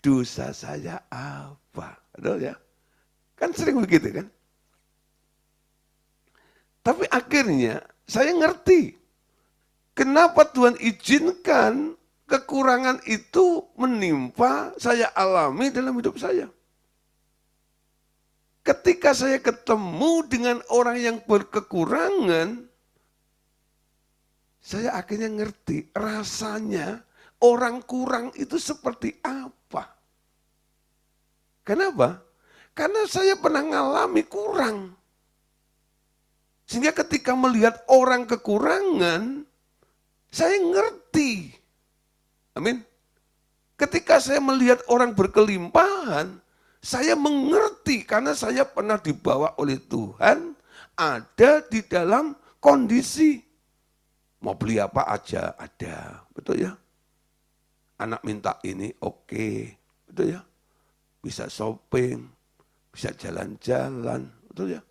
Dosa saya apa? Betul ya? Kan sering begitu kan? Tapi akhirnya saya ngerti. Kenapa Tuhan izinkan kekurangan itu menimpa saya alami dalam hidup saya. Ketika saya ketemu dengan orang yang berkekurangan, saya akhirnya ngerti rasanya orang kurang itu seperti apa. Kenapa? Karena saya pernah ngalami kurang. Sehingga ketika melihat orang kekurangan, saya ngerti. Amin. Ketika saya melihat orang berkelimpahan, saya mengerti karena saya pernah dibawa oleh Tuhan ada di dalam kondisi mau beli apa aja ada, betul ya? Anak minta ini oke, betul ya? Bisa shopping, bisa jalan-jalan, betul ya?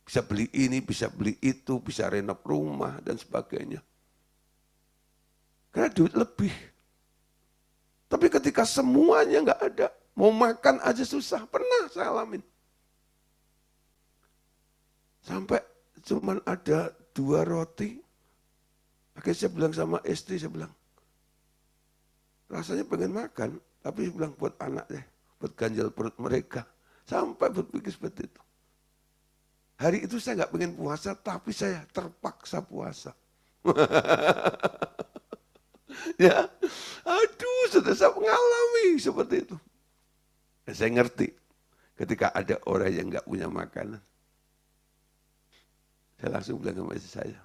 Bisa beli ini, bisa beli itu, bisa renov rumah dan sebagainya. Karena duit lebih. Tapi ketika semuanya nggak ada, mau makan aja susah, pernah saya alamin. Sampai cuman ada 2 roti, akhirnya saya bilang sama istri, saya bilang, rasanya pengen makan, tapi saya bilang buat anak deh, buat ganjal perut mereka. Sampai berpikir seperti itu. Hari itu saya nggak pengen puasa, tapi saya terpaksa puasa. Ya, aduh, sudah saya mengalami seperti itu. Dan saya ngerti, ketika ada orang yang nggak punya makanan, saya langsung bilang sama istri saya,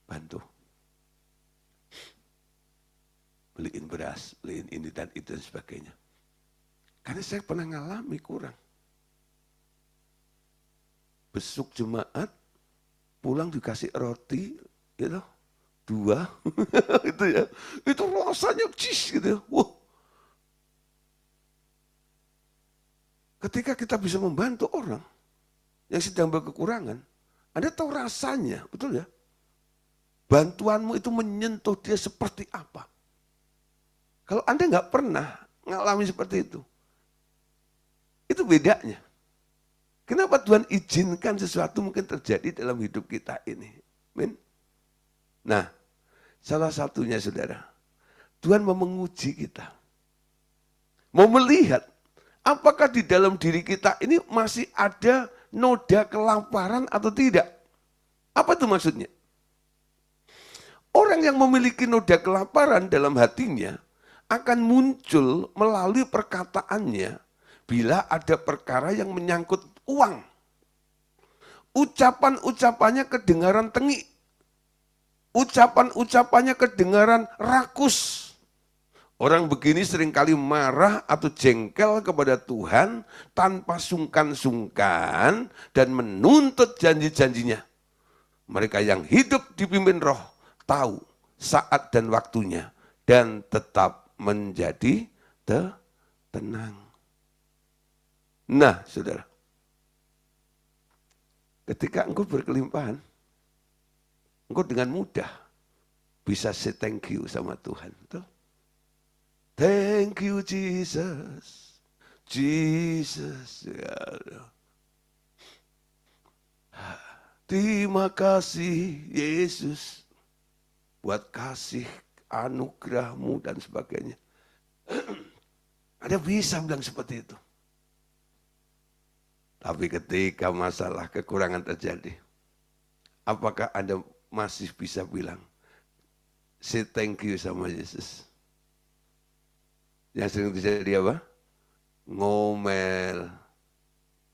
bantu. Beliin beras, beliin ini dan itu dan sebagainya. Karena saya pernah ngalami kurang. Besuk jemaat, pulang dikasih roti, gitu, 2, itu ya. Itu rasanya cis gitu ya. Wah. Ketika kita bisa membantu orang yang sedang berkekurangan, Anda tahu rasanya, betul ya? Bantuanmu itu menyentuh dia seperti apa. Kalau Anda nggak pernah ngalami seperti itu bedanya. Kenapa Tuhan izinkan sesuatu mungkin terjadi dalam hidup kita ini? Amin. Nah, salah satunya saudara, Tuhan mau menguji kita. Mau melihat apakah di dalam diri kita ini masih ada noda kelaparan atau tidak. Apa itu maksudnya? Orang yang memiliki noda kelaparan dalam hatinya akan muncul melalui perkataannya bila ada perkara yang menyangkut uang. Ucapan-ucapannya kedengaran tengik. Ucapan-ucapannya kedengaran rakus. Orang begini seringkali marah atau jengkel kepada Tuhan tanpa sungkan-sungkan dan menuntut janji-janjinya. Mereka yang hidup dipimpin roh tahu saat dan waktunya dan tetap menjadi tenang. Nah, saudara, ketika engkau berkelimpahan, engkau dengan mudah bisa say thank you sama Tuhan. Betul? Thank you Jesus, Jesus. Terima kasih Yesus buat kasih anugerahmu dan sebagainya. Ada bisa bilang seperti itu. Tapi ketika masalah kekurangan terjadi, apakah Anda masih bisa bilang, say thank you sama Yesus? Yang sering terjadi apa? ngomel,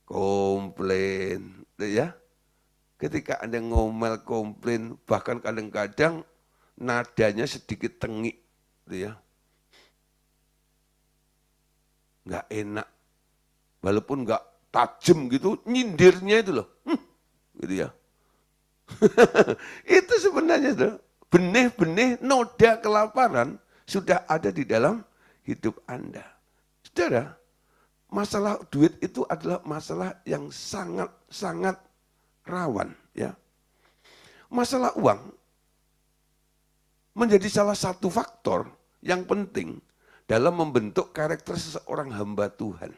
komplain, ya. Ketika Anda ngomel, komplain, bahkan kadang-kadang nadanya sedikit tengik, ya. Nggak enak. Walaupun nggak tajam gitu, nyindirnya itu loh. Gitu ya. Itu sebenarnya tuh, benih-benih noda kelaparan sudah ada di dalam hidup Anda. Saudara, masalah duit itu adalah masalah yang sangat-sangat rawan, ya. Masalah uang menjadi salah satu faktor yang penting dalam membentuk karakter seseorang hamba Tuhan.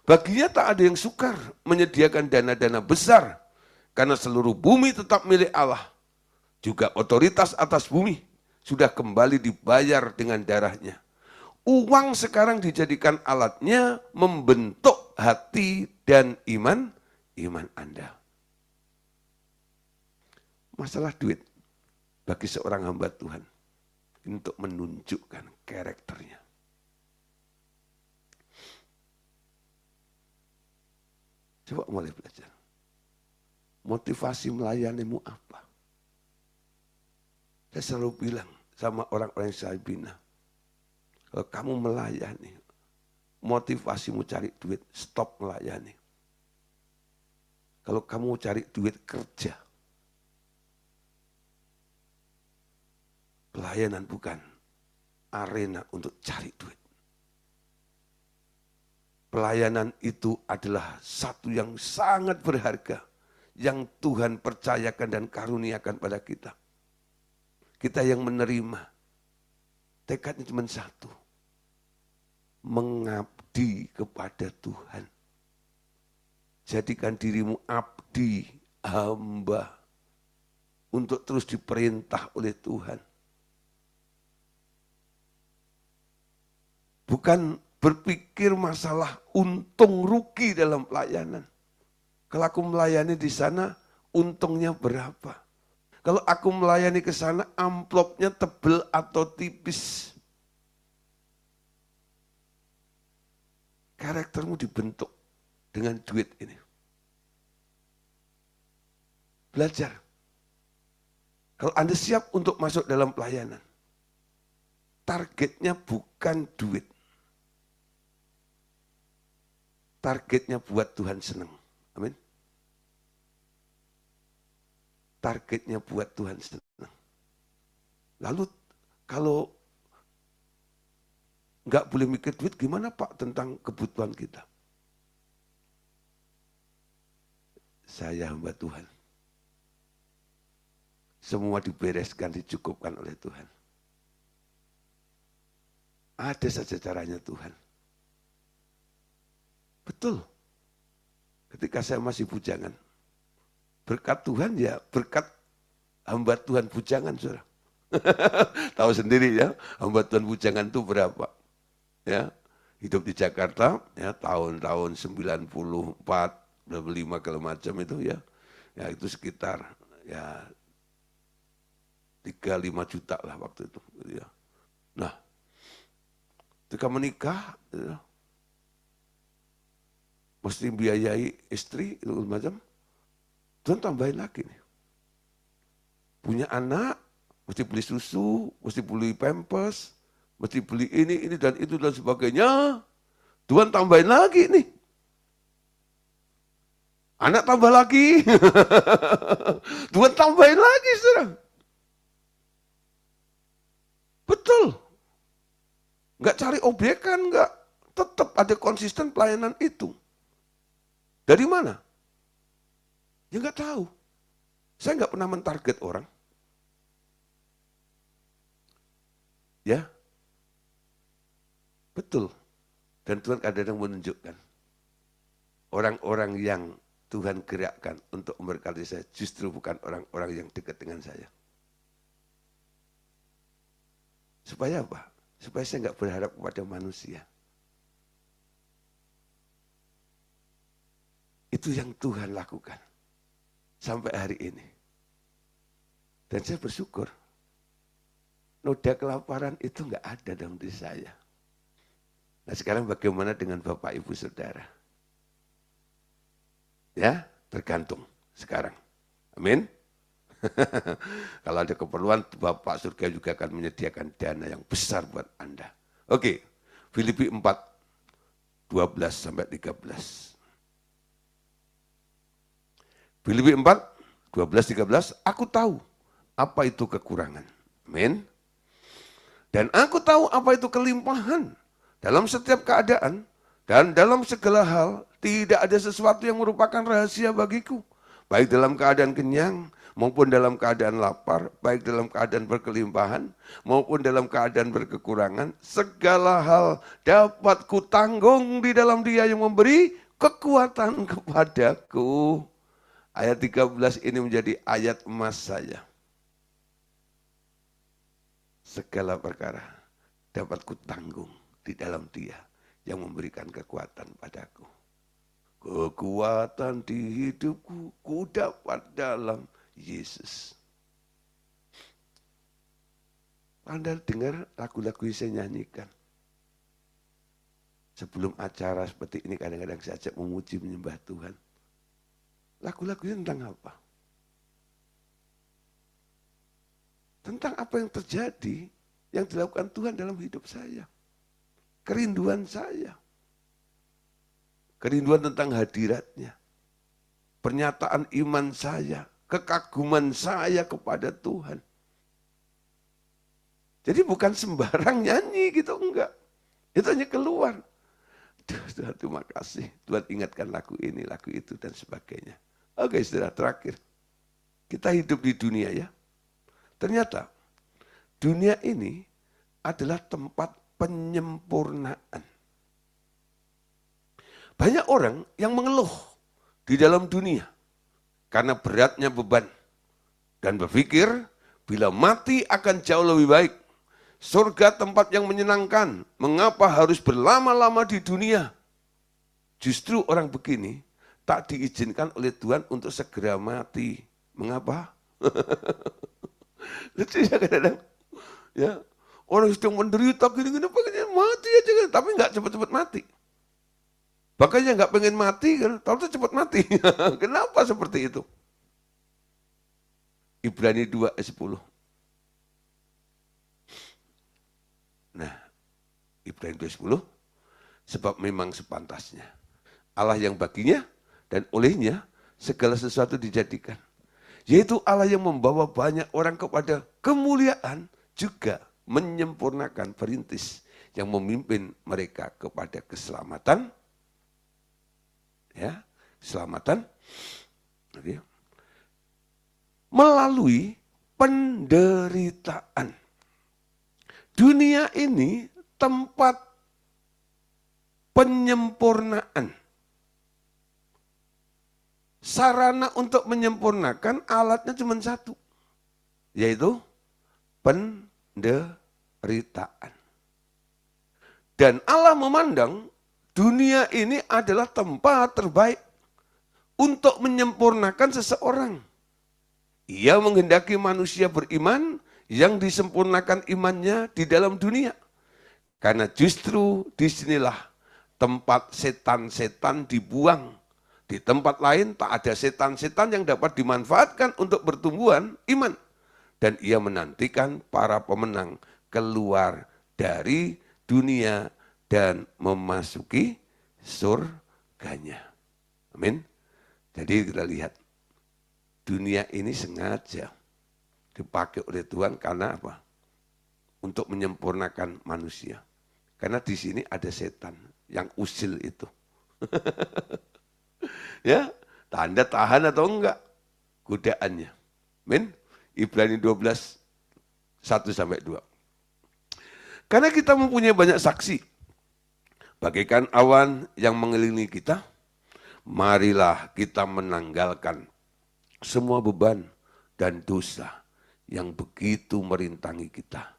Baginya tak ada yang sukar menyediakan dana-dana besar karena seluruh bumi tetap milik Allah. Juga otoritas atas bumi sudah kembali dibayar dengan darahnya. Uang sekarang dijadikan alatnya membentuk hati dan iman Anda. Masalah duit bagi seorang hamba Tuhan untuk menunjukkan karakternya. Coba mulai belajar. Motivasi melayanimu apa? Saya selalu bilang sama orang-orang yang saya bina, kalau kamu melayani, motivasimu cari duit, stop melayani. Kalau kamu cari duit, kerja. Pelayanan bukan arena untuk cari duit. Pelayanan itu adalah satu yang sangat berharga yang Tuhan percayakan dan karuniakan pada kita. Kita yang menerima, tekadnya cuma satu, mengabdi kepada Tuhan. Jadikan dirimu abdi, hamba, untuk terus diperintah oleh Tuhan. Bukan berpikir masalah untung rugi dalam pelayanan. Kalau aku melayani di sana, untungnya berapa? Kalau aku melayani ke sana, amplopnya tebel atau tipis. Karaktermu dibentuk dengan duit ini. Belajar. Kalau Anda siap untuk masuk dalam pelayanan, targetnya bukan duit. Targetnya buat Tuhan senang. Amin. Targetnya buat Tuhan senang. Lalu kalau nggak boleh mikir duit, gimana Pak tentang kebutuhan kita? Saya hamba Tuhan. Semua dibereskan, dicukupkan oleh Tuhan. Ada saja caranya Tuhan. Betul. Ketika saya masih bujangan, berkat Tuhan ya berkat hamba Tuhan bujangan, saudara. Tahu sendiri ya, hamba Tuhan bujangan itu berapa? Ya, hidup di Jakarta ya tahun-tahun 94, 25 segala macam itu ya. Ya itu sekitar ya 3-5 juta lah waktu itu ya. Nah, ketika menikah ya, mesti biayai istri itu macam, Tuhan tambahin lagi nih. Punya anak, mesti beli susu, mesti beli pampers, mesti beli ini dan itu dan sebagainya. Tuhan tambahin lagi nih. Anak tambah lagi. Tuhan tambahin lagi, saudara. Betul. Enggak cari obyekan, enggak. Tetap ada konsisten pelayanan itu. Dari mana? Ya enggak tahu. Saya enggak pernah mentarget orang. Ya. Betul. Dan Tuhan kadang-kadang menunjukkan. Orang-orang yang Tuhan gerakkan untuk memberkati saya justru bukan orang-orang yang dekat dengan saya. Supaya apa? Supaya saya enggak berharap kepada manusia. Itu yang Tuhan lakukan sampai hari ini. Dan saya bersyukur, noda kelaparan itu enggak ada dalam diri saya. Nah sekarang bagaimana dengan Bapak Ibu Saudara? Ya, tergantung sekarang. Amin. Kalau ada keperluan, Bapak surga juga akan menyediakan dana yang besar buat Anda. Oke, Filipi 4, 12 sampai 13. Filipi 4, 12, 13, aku tahu apa itu kekurangan. Amin. Dan aku tahu apa itu kelimpahan dalam setiap keadaan dan dalam segala hal tidak ada sesuatu yang merupakan rahasia bagiku. Baik dalam keadaan kenyang maupun dalam keadaan lapar, baik dalam keadaan berkelimpahan maupun dalam keadaan berkekurangan. Segala hal dapat kutanggung di dalam Dia yang memberi kekuatan kepadaku. Ayat 13 ini menjadi ayat emas saya. Segala perkara dapat kutanggung di dalam Dia yang memberikan kekuatan padaku. Kekuatan di hidupku ku dapat dalam Yesus. Anda dengar lagu-lagu yang saya nyanyikan. Sebelum acara seperti ini kadang-kadang saya ajak memuji menyembah Tuhan. Lagu-lagunya tentang apa? Tentang apa yang terjadi, yang dilakukan Tuhan dalam hidup saya. Kerinduan saya. Kerinduan tentang hadiratnya. Pernyataan iman saya. Kekaguman saya kepada Tuhan. Jadi bukan sembarang nyanyi gitu, enggak. Itu hanya keluar. Tuhan terima kasih. Tuhan ingatkan lagu ini, lagu itu, dan sebagainya. Oke, saudara, terakhir. Kita hidup di dunia ya. Ternyata dunia ini adalah tempat penyempurnaan. Banyak orang yang mengeluh di dalam dunia karena beratnya beban dan berpikir bila mati akan jauh lebih baik. Surga tempat yang menyenangkan, mengapa harus berlama-lama di dunia? Justru orang begini tak diizinkan oleh Tuhan untuk segera mati. Mengapa? Lucu ya kadang-kadang. Ya, orang sedang menderita gini-gini pengennya mati aja kan, tapi nggak cepat-cepat mati. Makanya nggak pengen mati kan, tahu cepat mati. Kenapa seperti itu? Ibrani 2 ayat 10. Nah, Ibrani 2 ayat 10, sebab memang sepantasnya Allah yang baginya dan olehnya segala sesuatu dijadikan. Yaitu Allah yang membawa banyak orang kepada kemuliaan, juga menyempurnakan perintis yang memimpin mereka kepada keselamatan. Ya, keselamatan melalui penderitaan. Dunia ini tempat penyempurnaan. Sarana untuk menyempurnakan alatnya cuma satu, yaitu penderitaan. Dan Allah memandang dunia ini adalah tempat terbaik untuk menyempurnakan seseorang. Ia menghendaki manusia beriman yang disempurnakan imannya di dalam dunia. Karena justru disinilah tempat setan-setan dibuang. Di tempat lain tak ada setan-setan yang dapat dimanfaatkan untuk pertumbuhan iman. Dan ia menantikan para pemenang keluar dari dunia dan memasuki surganya. Amin. Jadi kita lihat, dunia ini sengaja dipakai oleh Tuhan karena apa? Untuk menyempurnakan manusia. Karena di sini ada setan yang usil itu. Ya, Anda tahan atau enggak godaannya. Amin. Ibrani 12, 1-2. Karena kita mempunyai banyak saksi, bagaikan awan yang mengelilingi kita, marilah kita menanggalkan semua beban dan dosa yang begitu merintangi kita.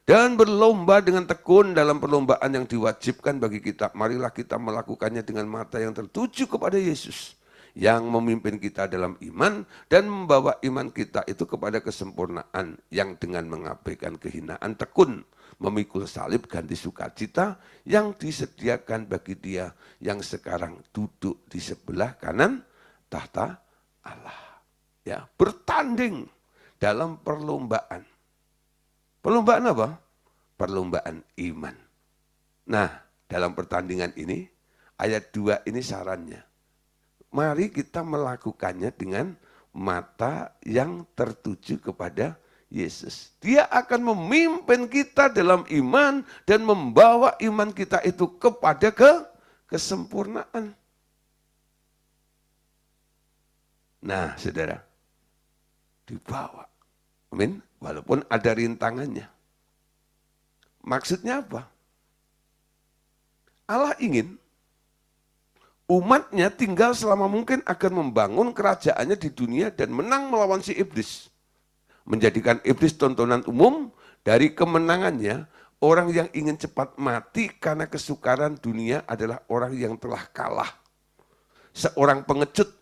Dan berlomba dengan tekun dalam perlombaan yang diwajibkan bagi kita. Marilah kita melakukannya dengan mata yang tertuju kepada Yesus. yang memimpin kita dalam iman dan membawa iman kita itu kepada kesempurnaan yang dengan mengabaikan kehinaan tekun memikul salib ganti sukacita yang disediakan bagi dia yang sekarang duduk di sebelah kanan tahta Allah. Ya, bertanding dalam perlombaan. Perlombaan apa? Perlombaan iman. Nah, dalam pertandingan ini, ayat 2 ini sarannya. Mari kita melakukannya dengan mata yang tertuju kepada Yesus. Dia akan memimpin kita dalam iman dan membawa iman kita itu kepada kesempurnaan. Nah, saudara, dibawa. Amin. Walaupun ada rintangannya. Maksudnya apa? Allah ingin umatnya tinggal selama mungkin agar membangun kerajaannya di dunia dan menang melawan si iblis. Menjadikan iblis tontonan umum. Dari kemenangannya, orang yang ingin cepat mati karena kesukaran dunia adalah orang yang telah kalah. Seorang pengecut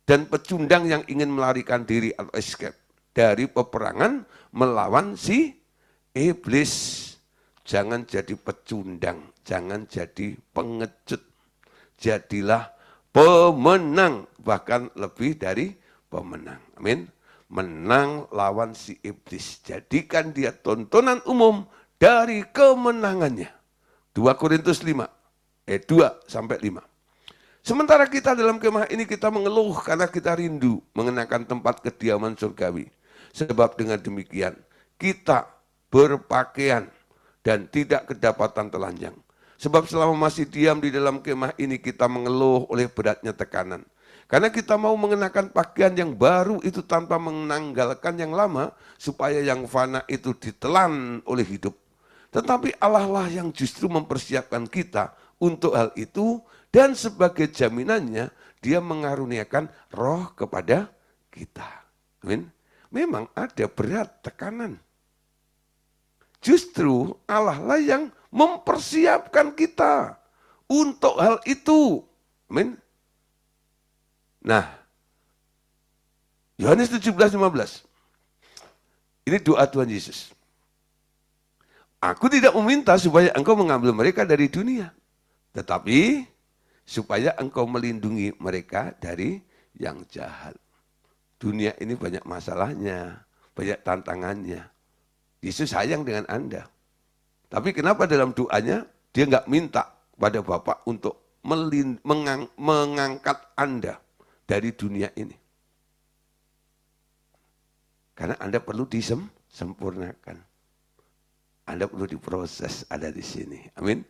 dan pecundang yang ingin melarikan diri atau escape dari peperangan melawan si iblis. Jangan jadi pecundang, jangan jadi pengecut. Jadilah pemenang, bahkan lebih dari pemenang. Amin. Menang lawan si iblis. Jadikan dia tontonan umum dari kemenangannya. 2 Korintus 5, 2-5. Sementara kita dalam kemah ini kita mengeluh karena kita rindu mengenakan tempat kediaman surgawi. Sebab dengan demikian kita berpakaian dan tidak kedapatan telanjang. Sebab selama masih diam di dalam kemah ini kita mengeluh oleh beratnya tekanan. Karena kita mau mengenakan pakaian yang baru itu tanpa menanggalkan yang lama, supaya yang fana itu ditelan oleh hidup. Tetapi Allah lah yang justru mempersiapkan kita untuk hal itu, dan sebagai jaminannya dia mengaruniakan roh kepada kita. Amin. Memang ada berat tekanan. Justru Allah lah yang mempersiapkan kita untuk hal itu. Amin. Nah, Yohanes 17:15. Ini doa Tuhan Yesus. Aku tidak meminta supaya engkau mengambil mereka dari dunia, tetapi supaya engkau melindungi mereka dari yang jahat. Dunia ini banyak masalahnya, banyak tantangannya. Yesus sayang dengan Anda. Tapi kenapa dalam doanya dia nggak minta pada Bapak untuk mengangkat Anda dari dunia ini? Karena Anda perlu disempurnakan. Anda perlu diproses ada di sini. Amin.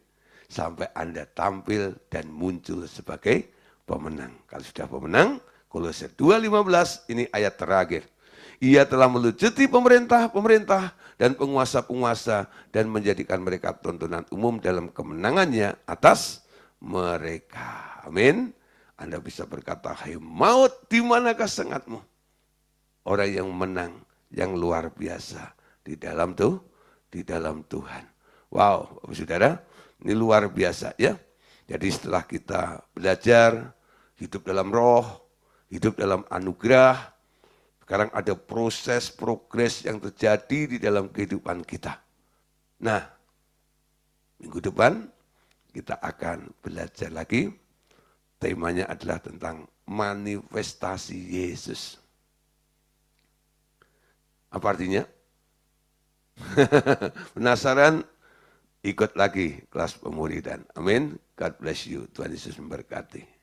Sampai Anda tampil dan muncul sebagai pemenang. Kalau sudah pemenang, Kolose 2:15 ini ayat terakhir. Ia telah melucuti pemerintah-pemerintah dan penguasa-penguasa dan menjadikan mereka tontonan umum dalam kemenangannya atas mereka. Amin. Anda bisa berkata, hai maut, di manakah sengatmu? Orang yang menang, yang luar biasa di dalam Tuhan. Wow, Bapak Saudara, ini luar biasa ya. Jadi setelah kita belajar hidup dalam roh, hidup dalam anugerah, sekarang ada proses progres yang terjadi di dalam kehidupan kita. Nah, minggu depan kita akan belajar lagi. Temanya adalah tentang manifestasi Yesus. Apa artinya? Penasaran? Ikut lagi kelas pemuridan. Amin. God bless you. Tuhan Yesus memberkati.